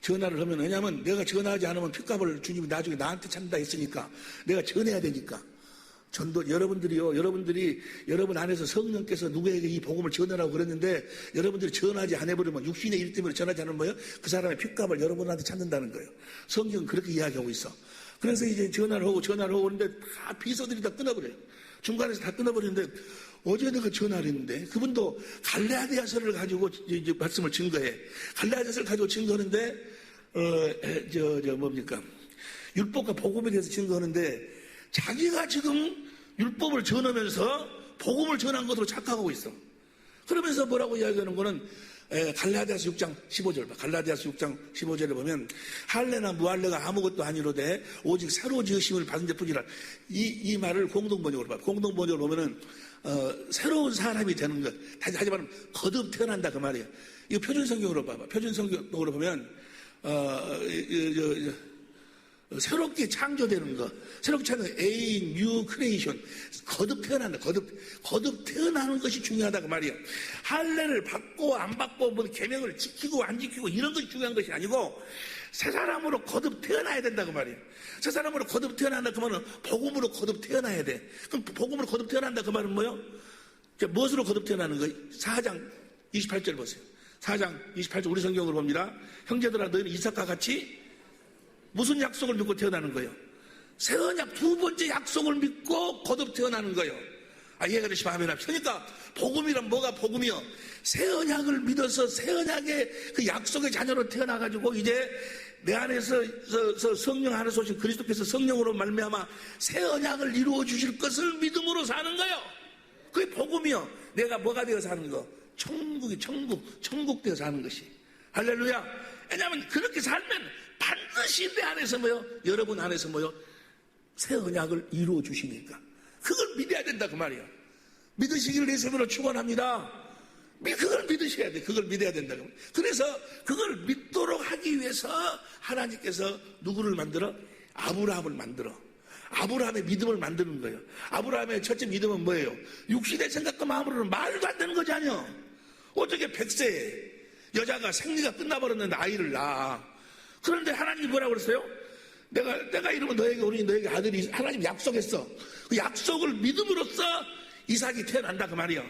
전화를 하면 왜냐하면 내가 전화하지 않으면 핏값을 주님이 나중에 나한테 찬다 했으니까 내가 전해야 되니까 전도 여러분들이 여러분 안에서 성령께서 누구에게 이 복음을 전하라고 그랬는데 여러분들이 전하지 않아버리면 육신의 일 때문에 전하지 않으면 뭐예요? 그 사람의 핏값을 여러분한테 찾는다는 거예요. 성경은 그렇게 이야기하고 있어. 그래서 이제 전화를 하고 그런데 다 비서들이 다 끊어버려요. 중간에서 다 끊어버리는데 어제 내가 전화를 했는데 그분도 갈라디아서를 가지고 이제 말씀을 증거해. 갈라디아서를 가지고 증거하는데 뭡니까? 율법과 복음에 대해서 증거하는데 자기가 지금 율법을 전하면서 복음을 전한 것으로 착각하고 있어. 그러면서 뭐라고 이야기하는 거는 갈라디아서 6장 15절 봐. 갈라디아서 6장 15절에 보면 할례나 무할례가 아무것도 아니로되 오직 새로 지으심을 받은 데뿐이라. 이 말을 공동번역으로 봐. 공동번역으로 보면은 새로운 사람이 되는 것. 다시 말하면 거듭 태어난다 그 말이에요. 이거 표준성경으로 봐봐. 표준성경으로 보면 새롭게 창조되는 거, 새롭게 창조되는 A new creation, 거듭 태어난다. 거듭 태어나는 것이 중요하다 그 말이에요. 할례를 받고 안 받고 뭐 계명을 지키고 안 지키고 이런 것이 중요한 것이 아니고 새 사람으로 거듭 태어나야 된다 그 말이에요. 새 사람으로 거듭 태어난다 그 말은 복음으로 거듭 태어나야 돼. 그럼 복음으로 거듭 태어난다 그 말은 뭐요? 무엇으로 거듭 태어나는 거예요? 4장 28절 보세요. 4장 28절 우리 성경으로 봅니다. 형제들아 너희는 이삭과 같이 무슨 약속을 믿고 태어나는 거예요? 새 언약 두 번째 약속을 믿고 거듭 태어나는 거예요. 이해가 되시면 아멘 합시다. 그러니까 복음이란 뭐가 복음이요? 새 언약을 믿어서 새 언약의 그 약속의 자녀로 태어나가지고 이제 내 안에서 성령 안에서 오신 그리스도께서 성령으로 말미암아 새 언약을 이루어 주실 것을 믿음으로 사는 거예요. 그게 복음이요. 내가 뭐가 되어 사는 거? 천국 되어 사는 것이. 할렐루야. 왜냐하면 그렇게 살면 반드시 내 안에서 뭐요? 여러분 안에서 뭐요? 새 언약을 이루어 주시니까. 그걸 믿어야 된다 그 말이야. 믿으시기를 예수님으로 축원합니다. 그걸 믿으셔야 돼. 그걸 믿어야 된다. 그래서 그걸 믿도록 하기 위해서 하나님께서 누구를 만들어? 아브라함을 만들어. 아브라함의 믿음을 만드는 거예요. 아브라함의 첫째 믿음은 뭐예요? 육신의 생각과 마음으로는 말도 안 되는 거지 아니요. 어떻게 100세 여자가 생리가 끝나버렸는데 아이를 낳아. 그런데 하나님이 뭐라고 그랬어요? 내가 이러면 너에게 아들이 하나님 약속했어. 그 약속을 믿음으로써 이삭이 태어난다 그 말이에요.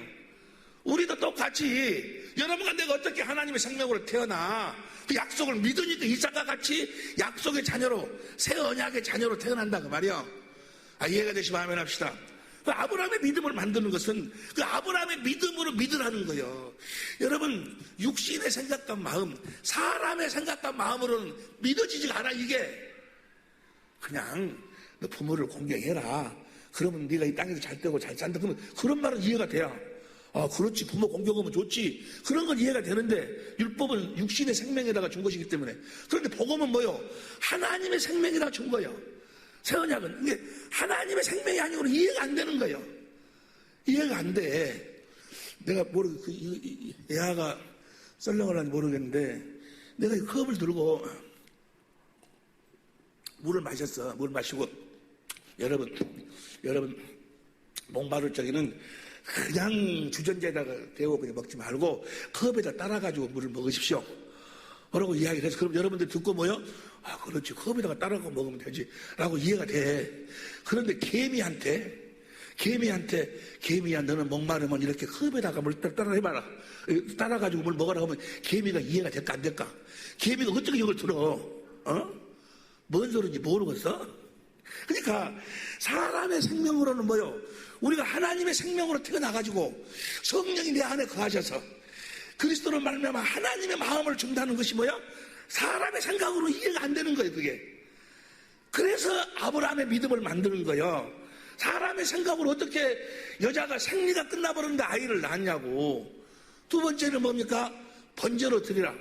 우리도 똑같이 여러분과 내가 어떻게 하나님의 생명으로 태어나 그 약속을 믿으니까 이삭과 같이 약속의 자녀로 새 언약의 자녀로 태어난다 그 말이에요. 이해가 되시면 아멘 합시다. 그 아브라함의 믿음을 만드는 것은 그 아브라함의 믿음으로 믿으라는 거예요. 여러분 육신의 생각과 마음, 사람의 생각과 마음으로는 믿어지지가 않아. 이게 그냥 너 부모를 공경해라. 그러면 네가 이 땅에서 잘 되고 잘 산다. 그러면 그런 말은 이해가 돼요. 그렇지. 부모 공경하면 좋지. 그런 건 이해가 되는데 율법은 육신의 생명에다가 준 것이기 때문에. 그런데 복음은 뭐요? 하나님의 생명에다가 준 거예요. 새 언약은 이게 하나님의 생명이 아니고 이해가 안 되는 거예요. 이해가 안 돼. 내가 애아가 썰렁을 하는지 모르겠는데 내가 이 컵을 들고 물을 마셨어. 물을 마시고 여러분 목마를 적에는 그냥 주전자에다가 데워 그냥 먹지 말고 컵에다 따라가지고 물을 먹으십시오. 라고 이야기를 해서 그럼 여러분들 듣고 뭐요? 아, 그렇지. 컵에다가 따라가 먹으면 되지. 라고 이해가 돼. 그런데 개미야, 너는 목마르면 이렇게 컵에다가 물 따라 해봐라. 따라가지고 물 먹으라 하면 개미가 이해가 될까, 안 될까? 개미가 어떻게 이걸 들어? 뭔 소리인지 모르겠어? 그러니까 사람의 생명으로는 뭐요? 우리가 하나님의 생명으로 태어나가지고 성령이 내 안에 거하셔서 그리스도로 말미암아 하나님의 마음을 준다는 것이 뭐야? 사람의 생각으로 이해가 안 되는 거예요, 그게. 그래서 아브라함의 믿음을 만드는 거예요. 사람의 생각으로 어떻게 여자가 생리가 끝나버렸는데 아이를 낳았냐고. 두 번째는 뭡니까? 번제로 드리라.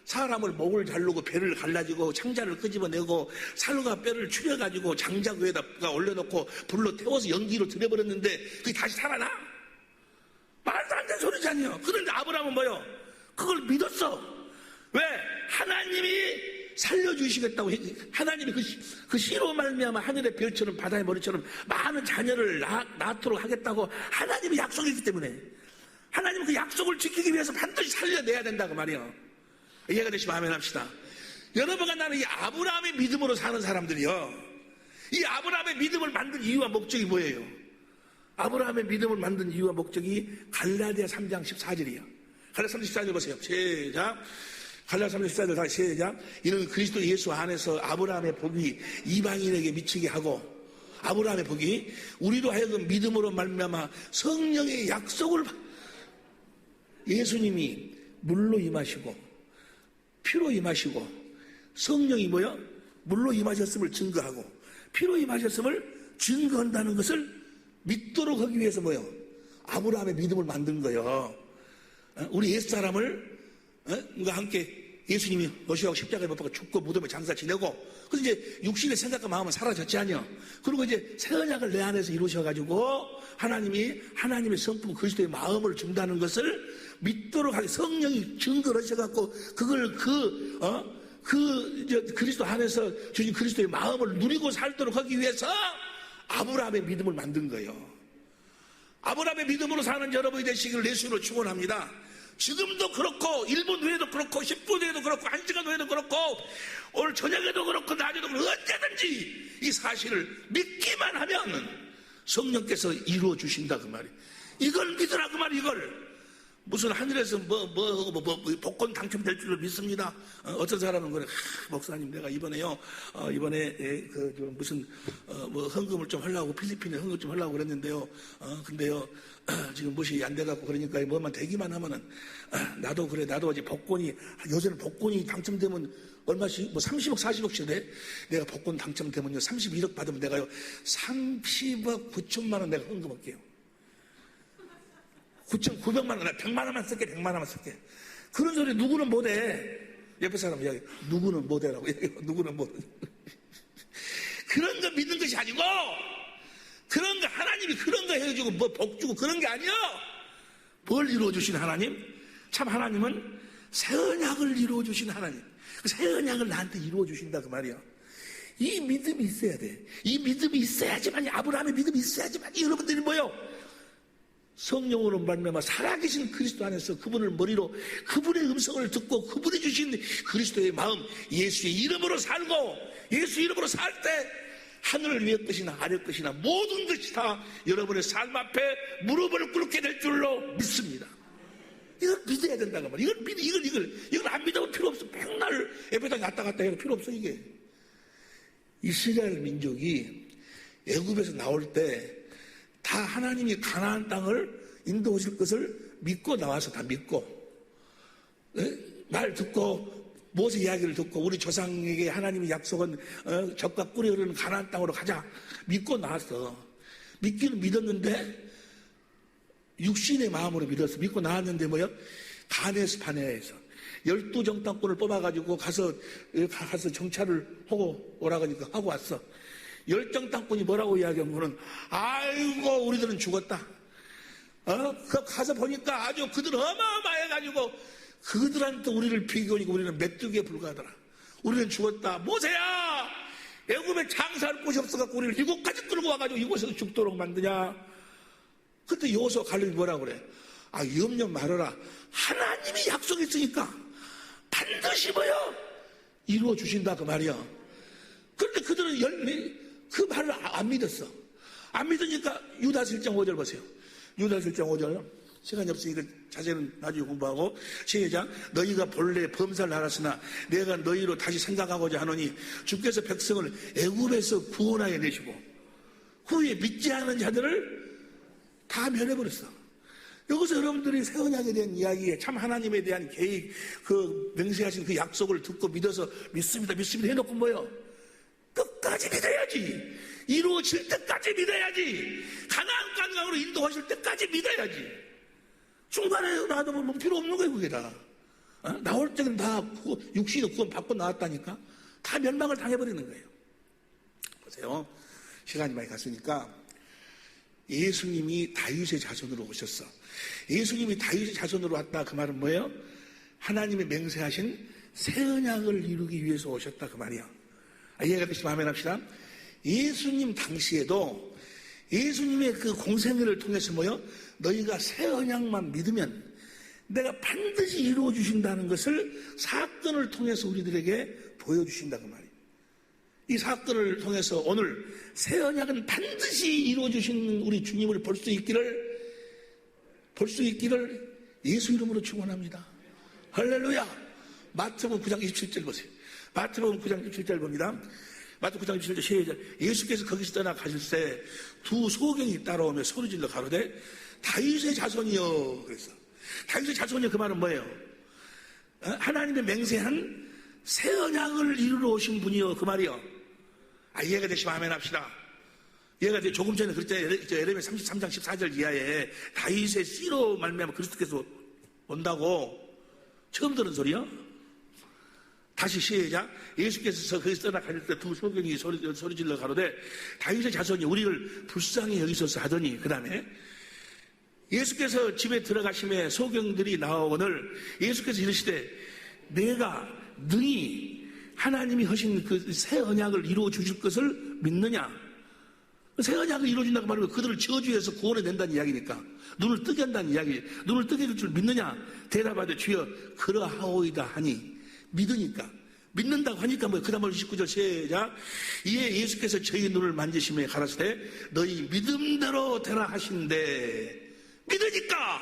사람을 목을 자르고 배를 갈라지고 창자를 끄집어내고 살과 뼈를 추려가지고 장작 위에다가 올려놓고 불로 태워서 연기로 들여버렸는데 그게 다시 살아나? 말도 안 되는 소리잖아요. 그런데 아브라함은 뭐요? 그걸 믿었어. 왜? 하나님이 살려주시겠다고. 하나님이 그 씨로 말미암아 하늘의 별처럼 바다의 머리처럼 많은 자녀를 낳도록 하겠다고 하나님이 약속했기 때문에 하나님은 그 약속을 지키기 위해서 반드시 살려내야 된다고 말이에요. 이해가 되시면 아멘 합시다. 여러분과 나는 이 아브라함의 믿음으로 사는 사람들이요, 이 아브라함의 믿음을 만든 이유와 목적이 뭐예요? 아브라함의 믿음을 만든 이유와 목적이 갈라디아 3장 14절이에요. 갈라디아 3장 14절 보세요. 시작. 갈라디아 3장 14절 다 시작. 이는 그리스도 예수 안에서 아브라함의 복이 이방인에게 미치게 하고, 아브라함의 복이 우리로 하여금 믿음으로 말미암아 성령의 약속을, 예수님이 물로 임하시고 피로 임하시고 성령이 뭐야? 물로 임하셨음을 증거하고 피로 임하셨음을 증거한다는 것을 믿도록 하기 위해서 뭐요? 아브라함의 믿음을 만든 거예요. 우리 옛사람을 함께 예수님이 오시고 십자가에 못 박아 죽고 무덤에 장사 지내고, 그래서 이제 육신의 생각과 마음은 사라졌지 않요? 그리고 이제 새 언약을 내 안에서 이루셔가지고 하나님이 하나님의 성품 그리스도의 마음을 준다는 것을 믿도록 하게 성령이 증거를 하셔갖고 그걸 그리스도 안에서 주신 그리스도의 마음을 누리고 살도록 하기 위해서 아브라함의 믿음을 만든 거예요. 아브라함의 믿음으로 사는 여러분이 되시기를 예수로 축원합니다. 지금도 그렇고 1분 후에도 그렇고 10분 후에도 그렇고 1시간 후에도 그렇고 오늘 저녁에도 그렇고 낮에도 그렇고 언제든지 이 사실을 믿기만 하면 성령께서 이루어 주신다 그 말이에요. 이걸 믿으라 그 말이에요. 이걸 무슨 하늘에서 복권 당첨될 줄로 믿습니다. 어떤 사람은 그래, 목사님 내가 이번에 무슨 헌금을 좀 하려고 필리핀에 헌금 좀 하려고 그랬는데요. 근데요 지금 무엇이 안 돼갖고 그러니까 뭐만 되기만 하면은 나도 그래, 나도 이제 복권이 요새는 복권이 당첨되면 얼마씩 30억 40억씩 돼. 내가 복권 당첨되면요 31억 받으면 내가요 30억 9천만 원 내가 헌금할게요. 9,900만 원, 100만 원만 쓸게, 100만 원만 쓸게. 그런 소리 누구는 못해. 옆에 사람 이야기, 누구는 못해라고. 누구는 못해. 그런 거 믿는 것이 아니고, 그런 거 하나님이 그런 거 해주고, 복 주고 그런 게 아니야. 뭘 이루어주신 하나님? 참 하나님은 새 언약을 이루어주신 하나님. 그 새 언약을 나한테 이루어주신다 그 말이야. 이 믿음이 있어야 돼. 이 믿음이 있어야지만, 아브라함의 믿음이 있어야지만, 여러분들이 뭐요? 성령으로 말미암아 살아계신 그리스도 안에서 그분을 머리로 그분의 음성을 듣고 그분이 주신 그리스도의 마음, 예수의 이름으로 살고 예수 이름으로 살 때 하늘 위의 것이나 아래 것이나 모든 것이 다 여러분의 삶 앞에 무릎을 꿇게 될 줄로 믿습니다. 이걸 믿어야 된다고 말이야. 이걸 안 믿으면 필요 없어. 맨날 에베다 갔다 갔다 해도 필요 없어. 이게 이스라엘 민족이 애굽에서 나올 때 다 하나님이 가나안 땅을 인도하실 것을 믿고 나와서 다 믿고, 말 듣고 모세 이야기를 듣고 우리 조상에게 하나님이 약속은 젖과 꿀이 흐르는 가나안 땅으로 가자 믿고 나왔어. 믿기는 믿었는데 육신의 마음으로 믿었어. 믿고 나왔는데 뭐요? 가네스 바네아에서 12정탐꾼을 뽑아가지고 가서 정찰을 하고 오라고 하니까 하고 왔어. 10정탐꾼이 뭐라고 이야기하면은, 아이고, 우리들은 죽었다. 가서 보니까 아주 그들 어마어마해가지고, 그들한테 우리를 비교하니까 우리는 메뚜기에 불과하더라. 우리는 죽었다. 모세야! 애굽에 장사할 곳이 없어갖고 우리를 이곳까지 끌고 와가지고 이곳에서 죽도록 만드냐? 그때 여호수아 갈렙이 뭐라고 그래? 염려 말아라. 하나님이 약속했으니까 반드시 뭐요? 이루어 주신다 그 말이야. 그런데 그들은 그 말을 안 믿었어. 안 믿으니까 유다서 1장 5절 보세요. 유다서 1장 5절. 시간이 없으니까 자세는 나중에 공부하고. 시작. 너희가 본래 범사를 알았으나 내가 너희로 다시 생각하고자 하노니 주께서 백성을 애굽에서 구원하여 내시고 후에 믿지 않은 자들을 다 멸해버렸어. 여기서 여러분들이 새 언약에 대한 이야기에 참 하나님에 대한 계획, 그 맹세하신 그 약속을 듣고 믿어서 믿습니다 해놓고 뭐요? 끝까지 믿어야지. 이루어질 때까지 믿어야지. 가나안 강강으로 인도하실 때까지 믿어야지. 중간에 놔두면 필요 없는 거예요, 그게 다. 나올 때는 다 육신의 구원 받고 나왔다니까. 다 멸망을 당해버리는 거예요. 보세요. 시간이 많이 갔으니까 예수님이 다윗의 자손으로 오셨어. 예수님이 다윗의 자손으로 왔다 그 말은 뭐예요? 하나님이 맹세하신 새 언약을 이루기 위해서 오셨다 그 말이야. 이해가 되시면 아멘 합시다. 예수님 당시에도 예수님의 그 공생애를 통해서 뭐요? 너희가 새 언약만 믿으면 내가 반드시 이루어 주신다는 것을 사건을 통해서 우리들에게 보여주신다 그 말이에요. 이 사건을 통해서 오늘 새 언약은 반드시 이루어 주신 우리 주님을 볼 수 있기를 예수 이름으로 축원합니다. 할렐루야. 마태복음 9장 27절 보세요. 마태복음 9장 27절 봅니다. 마태복음 9장 27절 시작. 예수께서 거기서 떠나가실 때 두 소경이 따라오며 소리질러 가로되 다윗의 자손이여 그랬어. 다윗의 자손이여 그 말은 뭐예요? 하나님의 맹세한 새 언약을 이루러 오신 분이여 그 말이요. 이해가 되시면 아멘 합시다. 이해가 돼. 조금 전에 그랬잖아요. 예레미야 33장 14절 이하에 다윗의 씨로 말미암아 그리스도께서 온다고 처음 들은 소리요? 다시 시작. 예수께서 거기서 떠나가실 때 두 소경이 소리질러 가로되 다윗의 자손이 우리를 불쌍히 여기소서 하더니 그 다음에 예수께서 집에 들어가심에 소경들이 나오거늘 예수께서 이르시되 내가 능히 하나님이 하신 그 새 언약을 이루어 주실 것을 믿느냐? 새 언약을 이루어 준다고 말하면 그들을 저주해서 구원해 낸다는 이야기니까 눈을 뜨게 한다는 이야기. 눈을 뜨게 할 줄 믿느냐? 대답하되 주여 그러하오이다 하니 믿으니까 믿는다고 하니까 그 다음 29절 시작. 이에 예수께서 저희 눈을 만지시며 가라사대 너희 믿음대로 되라 하신대. 믿으니까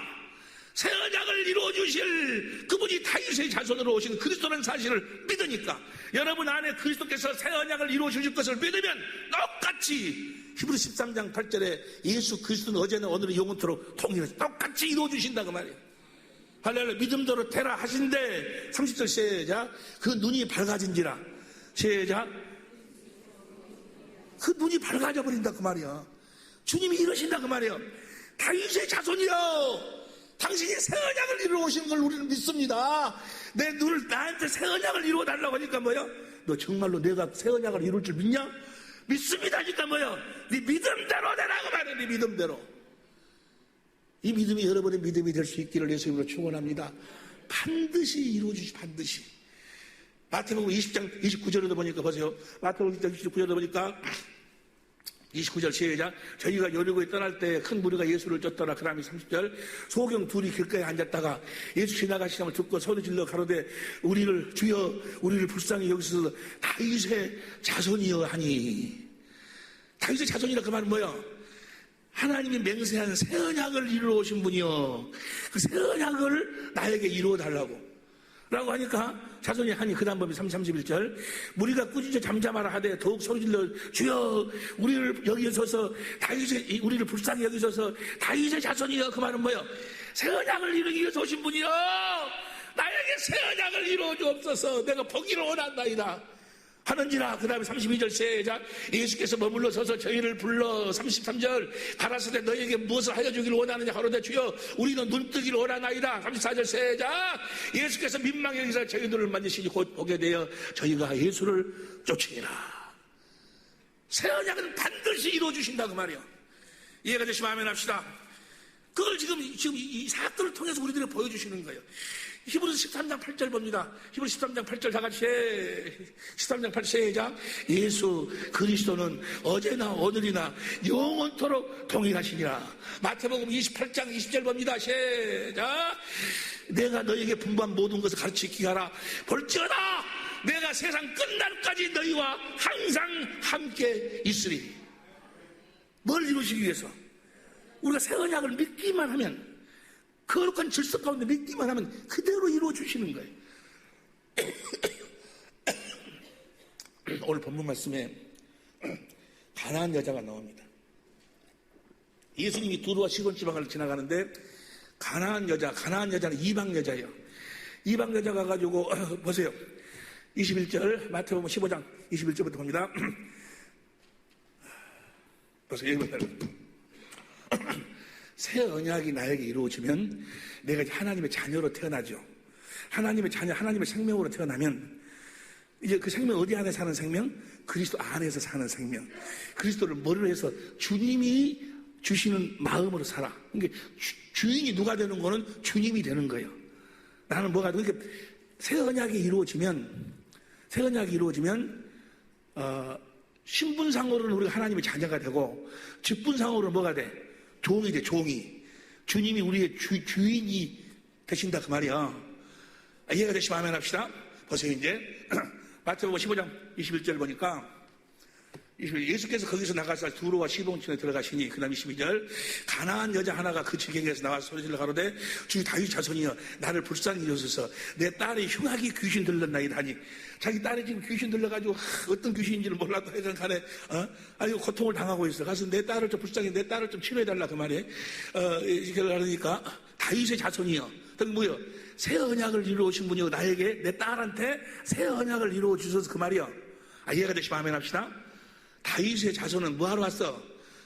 새 언약을 이루어 주실 그분이 다윗의 자손으로 오신 그리스도라는 사실을 믿으니까 여러분 안에 그리스도께서 새 언약을 이루어 주실 것을 믿으면 똑같이 히브리 13장 8절에 예수 그리스도는 어제나 오늘은 영원토록 통일해서 똑같이 이루어 주신다 그 말이에요. 할렐루야. 믿음대로 되라 하신대. 30절 시작. 그 눈이 밝아진지라. 시작. 그 눈이 밝아져 버린다 그 말이야. 주님이 이러신다 그 말이야. 다윗의 자손이여 당신이 새 언약을 이루어 오신 걸 우리는 믿습니다. 내 눈을 나한테 새 언약을 이루어 달라고 하니까 뭐야? 너 정말로 내가 새 언약을 이룰 줄 믿냐? 믿습니다 하니까 뭐야? 네 믿음대로 되라고 말해. 네 믿음대로. 이 믿음이 여러분의 믿음이 될 수 있기를 예수님으로 축원합니다. 반드시 이루어주시 반드시. 마태복음 20장 29절에도 보니까 보세요. 마태복음 20장 29절에도 보니까 29절 시작. 저희가 여리고에 떠날 때 큰 무리가 예수를 쫓더라. 그 다음에 30절 소경 둘이 길가에 앉았다가 예수 지나가시는 걸 듣고 소리질러 가로되 우리를 주여 우리를 불쌍히 여기서 다윗의 자손이여 하니. 다윗의 자손이라 그 말은 뭐야? 하나님이 맹세한 새 언약을 이루어 오신 분이요. 그 새 언약을 나에게 이루어 달라고. 라고 하니까 자손이 하니 그 다음 법이 31절 무리가 꾸짖어 잠잠하라 하되 더욱 소리질러 주여 우리를 여기서서 다윗의 우리를 불쌍히 여기서서 다윗의 자손이여 그 말은 뭐요? 새 언약을 이루기 위해서 오신 분이요. 나에게 새 언약을 이루어 주옵소서. 내가 보기를 원한다이다. 하는지라. 그 다음에 32절 시작. 예수께서 머물러 서서 저희를 불러 33절 가라사대 너희에게 무엇을 하여 주기를 원하느냐 하로되 주여 우리는 눈뜨기를 원하나이다. 34절 시작. 예수께서 민망히 여기서 저희 눈을 만지시니 곧 보게 되어 저희가 예수를 쫓으니라. 새 언약은 반드시 이루어 주신다 그 말이야. 이해가 되시면 아멘 합시다. 그걸 지금 이 사건을 통해서 우리들에게 보여주시는 거예요. 히브리서 13장 8절 봅니다. 히브리서 13장 8절 다 같이 13장 8절 시작. 예수 그리스도는 어제나 오늘이나 영원토록 동일하시니라. 마태복음 28장 20절 봅니다. 시작. 내가 너에게 분부한 모든 것을 가르치게 하라. 볼지어다 내가 세상 끝날까지 너희와 항상 함께 있으리. 뭘 이루시기 위해서? 우리가 새 언약을 믿기만 하면, 거룩한 질서 가운데 믿기만 하면 그대로 이루어 주시는 거예요. 오늘 본문 말씀에 가나안 여자가 나옵니다. 예수님이 두루와 시돈 지방을 지나가는데 가나안 여자는 이방 여자예요. 이방 여자가 가지고 보세요. 21절 마태복음 15장 21절부터 봅니다. 보세요. 새 언약이 나에게 이루어지면 내가 이제 하나님의 자녀로 태어나죠. 하나님의 자녀, 하나님의 생명으로 태어나면 이제 그 생명 어디 안에 사는 생명? 그리스도 안에서 사는 생명. 그리스도를 머리로 해서 주님이 주시는 마음으로 살아. 그러니까 주인이 누가 되는 거는 주님이 되는 거예요. 나는 뭐가 되는 그러니까 새 언약이 이루어지면 신분상으로는 우리가 하나님의 자녀가 되고 직분상으로는 뭐가 돼? 종이 돼, 종이. 주님이 우리의 주인이 되신다 그 말이야. 이해가 되시면 아멘 합시다. 보세요 이제 마태복음 15장 21절 보니까 예수께서 거기서 나가서 두로와 시돈촌에 들어가시니 그 다음 22절 가나안 여자 하나가 그 지경에서 나와서 소리질러 가로되 주 다윗 자손이여 나를 불쌍히 여소서 내 딸의 흉악이 귀신 들렸나이다 하니 자기 딸이 지금 귀신 들려가지고 어떤 귀신인지를 몰라도 하여간 간에 아주 고통을 당하고 있어. 가서 내 딸을 좀 불쌍히 내 딸을 좀 치료해달라 그 말이에요. 그러니까 다윗의 자손이여 그 뭐요? 새 언약을 이루어 오신 분이요 나에게 내 딸한테 새 언약을 이루어 주셔서 그 말이요. 이해가 되시면 아멘 합시다. 다윗의 자손은 뭐하러 왔어?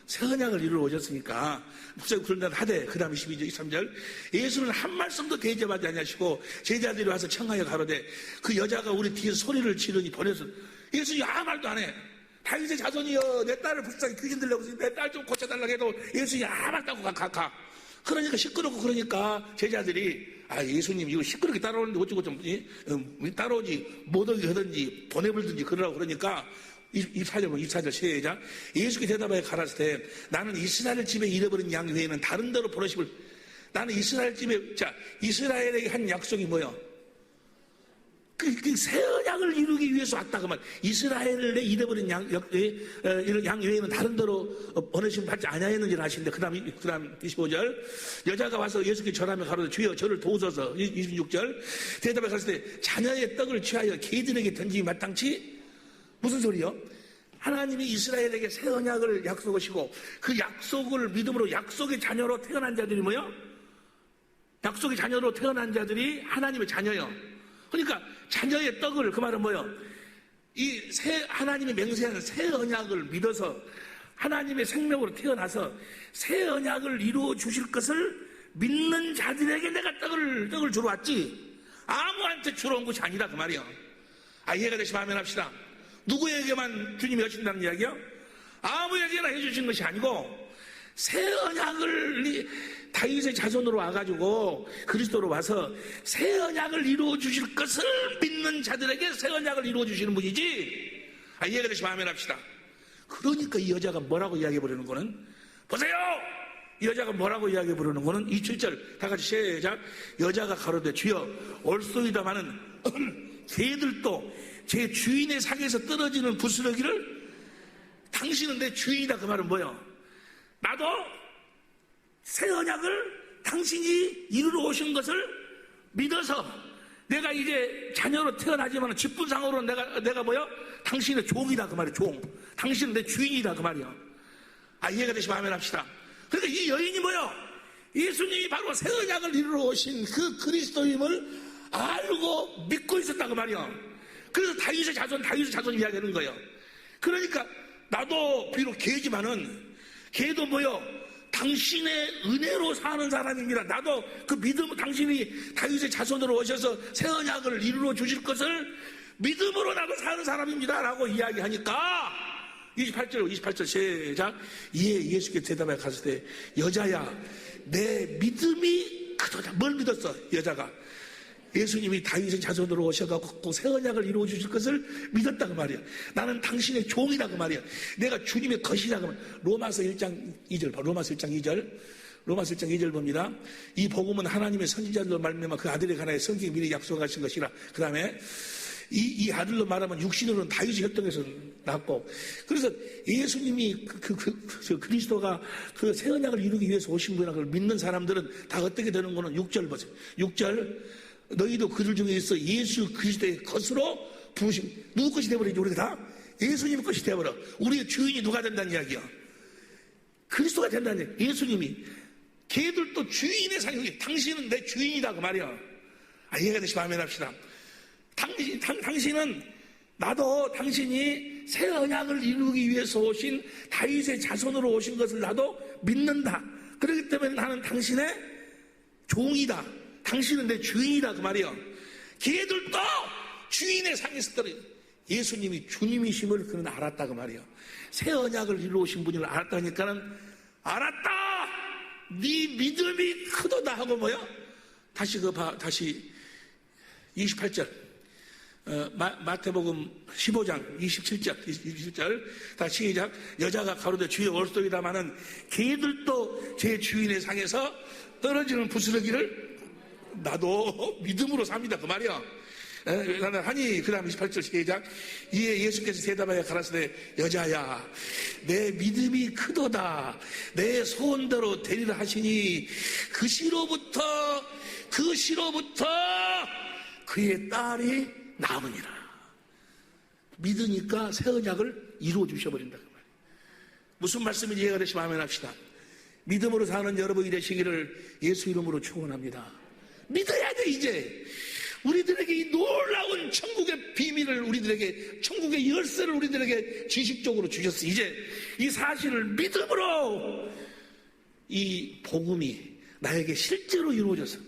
새 언약을 이루어 오셨으니까 목사님 그런 날 하되 그 다음 22절 23절 예수는 한 말씀도 대접하지 아니하시고 제자들이 와서 청하여 가로되 그 여자가 우리 뒤에서 소리를 지르니 보내서 예수님 아무 말도 안 해. 다윗의 자손이여 내 딸을 불쌍히 귀신 들려고 내 딸 좀 고쳐달라고 해도 예수님 아무 말도 안 하고 가. 그러니까 시끄럽고 그러니까 제자들이 예수님 이거 시끄럽게 따라오는데 어쩌고 좀 따라오지 못 오게 하든지 보내버리든지 그러라고 그러니까 24절 시작. 예수께 대답하여 가라사대 나는 이스라엘 집에 잃어버린 양 외에는 다른 데로 보내심을 나는 이스라엘 집에 이스라엘에게 한 약속이 뭐야? 그 새 언약을 이루기 위해서 왔다 그 말. 이스라엘에 잃어버린 양 외에는 다른 데로 보내심 받지 아니하였는지를 아시는데 그다음 25절 여자가 와서 예수께 절하며 가로되 주여 저를 도우소서. 26절 대답해 갔을 때 자녀의 떡을 취하여 개들에게 던지기 마땅치 무슨 소리요? 하나님이 이스라엘에게 새 언약을 약속하시고 그 약속을 믿음으로 약속의 자녀로 태어난 자들이 뭐요? 약속의 자녀로 태어난 자들이 하나님의 자녀요. 그러니까 자녀의 떡을 그 말은 뭐요? 이 하나님이 맹세하는 새 언약을 믿어서 하나님의 생명으로 태어나서 새 언약을 이루어 주실 것을 믿는 자들에게 내가 떡을 주러 왔지 아무한테 주러 온 것이 아니다 그 말이요. 이해가 되시면 아멘 합시다. 누구에게만 주님이 하신다는 이야기요? 아무에게나 해주신 것이 아니고 새 언약을 다윗의 자손으로 와가지고 그리스도로 와서 새 언약을 이루어 주실 것을 믿는 자들에게 새 언약을 이루어 주시는 분이지. 이해가 되시면 아멘 합시다. 그러니까 이 여자가 뭐라고 이야기해 보려는 거는 보세요. 이 여자가 뭐라고 이야기해 보려는 거는 27절 다 같이 시작. 여자가 가로되 주여 올소이다마는 개들도 제 주인의 상에서 떨어지는 부스러기를 당신은 내 주인이다 그 말은 뭐예요? 나도 새 언약을 당신이 이루러 오신 것을 믿어서 내가 이제 자녀로 태어나지만 직분상으로는 내가 뭐요? 당신의 종이다 그 말이에요. 종. 당신은 내 주인이다 그 말이에요. 이해가 되시면 아멘 합시다. 그러니까 이 여인이 뭐요? 예수님이 바로 새 언약을 이루러 오신 그 그리스도임을 알고 믿고 있었다 그 말이에요. 그래서 다윗의 자손 이야기하는 거예요. 그러니까 나도 비록 개지만은 개도 뭐요? 당신의 은혜로 사는 사람입니다. 나도 그 믿음 당신이 다윗의 자손으로 오셔서 새 언약을 이루어 주실 것을 믿음으로 나도 사는 사람입니다 라고 이야기하니까 28절 시작. 이에 예수께 대답하여 가시되 여자야 내 믿음이 크도다. 뭘 믿었어 여자가? 예수님이 다윗의 자손으로 오셔가지고 새 언약을 이루어 주실 것을 믿었다고 말이야. 나는 당신의 종이라고 말이야. 내가 주님의 것이라고 말이야. 로마서 1장 2절 봐. 로마서 1장 2절 봅니다. 이 복음은 하나님의 선지자들로 말미암아 그 아들에 관하여 성경이 미리 약속하신 것이라. 그 다음에 이 아들로 말하면 육신으로는 다윗의 혈통에서 났고, 그래서 예수님이 그리스도가 그 새 언약을 이루기 위해서 오신 분이라는 걸 믿는 사람들은 다 어떻게 되는 거는 6절 보세요. 6절, 너희도 그들 중에 있어 예수 그리스도의 것으로 부르심. 누구 것이 되어버리지? 우리가 다 예수님 것이 되어버려. 우리의 주인이 누가 된다는 이야기야? 그리스도가 된다는 이야기야. 예수님이. 걔들도 주인의 상용이, 당신은 내 주인이다 그 말이야. 이해가 되시면 아멘 합시다. 당신은, 나도 당신이 새 언약을 이루기 위해서 오신 다윗의 자손으로 오신 것을 나도 믿는다. 그렇기 때문에 나는 당신의 종이다. 당신은 내 주인이다 그 말이야. 걔들도 주인의 상에서 떨어져. 예수님이 주님이심을 그는 알았다 그 말이야. 새 언약을 이루어오신 분을 알았다니까는, 알았다! 네 믿음이 크도다 하고 뭐야? 다시 다시 28절. 마태복음 15장 27절. 다시 시작. 여자가 가로되 주의 얼속이다마는 걔들도 제 주인의 상에서 떨어지는 부스러기를 나도 믿음으로 삽니다 그 말이야. 나는 하니. 그 다음 28절 시작. 이에 예수께서 대답하여 가라사대 여자야 내 믿음이 크도다 내 소원대로 되리라 하시니 그 시로부터 그의 딸이 나으니라. 믿으니까 새 언약을 이루어 주셔버린다 그 말이에요. 무슨 말씀인지 이해가 되시면 아멘 합시다. 믿음으로 사는 여러분이 되시기를 예수 이름으로 축원합니다. 믿어야 돼. 이제 우리들에게 이 놀라운 천국의 비밀을, 우리들에게 천국의 열쇠를 우리들에게 지식적으로 주셨어. 이제 이 사실을 믿음으로 이 복음이 나에게 실제로 이루어져서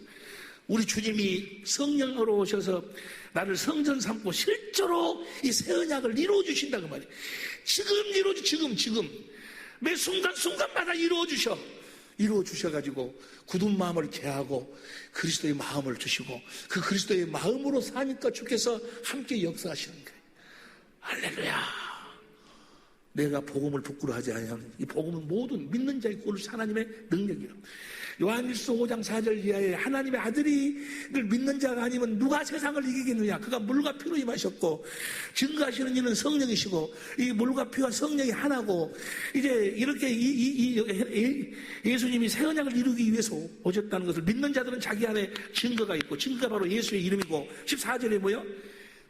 우리 주님이 성령으로 오셔서 나를 성전 삼고 실제로 이 새 언약을 이루어 주신다고 말이에요. 지금 매 순간순간마다 이루어 주셔가지고 굳은 마음을 개하고 그리스도의 마음을 주시고 그 그리스도의 마음으로 사니까 주께서 함께 역사하시는 거예요. 할렐루야. 내가 복음을 부끄러워하지 아니하는 이 복음은 모든 믿는 자의 꼴을 하나님의 능력이라. 요한일서 5장 4절 이하에 하나님의 아들이를 믿는 자가 아니면 누가 세상을 이기겠느냐. 그가 물과 피로 임하셨고 증거하시는 이는 성령이시고 이 물과 피와 성령이 하나고, 이제 이렇게 예수님이 새 언약을 이루기 위해서 오셨다는 것을 믿는 자들은 자기 안에 증거가 있고, 증거가 바로 예수의 이름이고, 14절에 뭐요?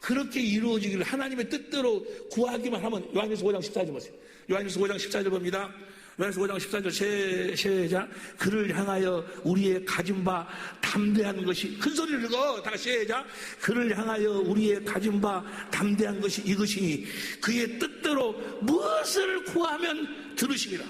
그렇게 이루어지기를 하나님의 뜻대로 구하기만 하면. 요한일서 5장 14절 보세요. 요한일서 5장 14절 봅니다. 요한일서 5장 14절 시작. 그를 향하여 우리의 가진 바 담대한 것이, 큰 소리를 읽어 다 시작. 그를 향하여 우리의 가진 바 담대한 것이 이것이니 그의 뜻대로 무엇을 구하면 들으시리라.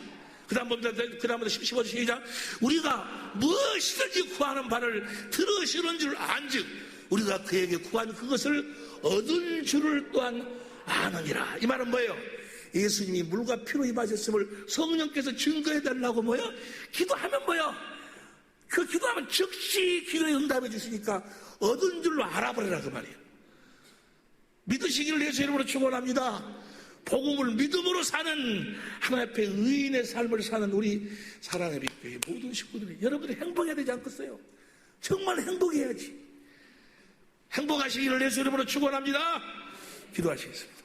그 다음부터 15절 시작. 우리가 무엇이든지 구하는 바를 들으시는 줄 안즉 우리가 그에게 구한 그것을 얻은 줄을 또한 아느니라. 이 말은 뭐예요? 예수님이 물과 피로 임하셨음을 성령께서 증거해달라고 뭐예요? 기도하면 뭐예요? 그 기도하면 즉시 기도에 응답해 주시니까 얻은 줄로 알아버리라 그 말이에요. 믿으시기를 예수 이름으로 축원합니다. 복음을 믿음으로 사는 하나님 앞에 의인의 삶을 사는 우리 사랑의 빛교회 모든 식구들이, 여러분들이 행복해야 되지 않겠어요? 정말 행복해야지. 행복하시기를 예수 이름으로 축원합니다. 기도하시겠습니다.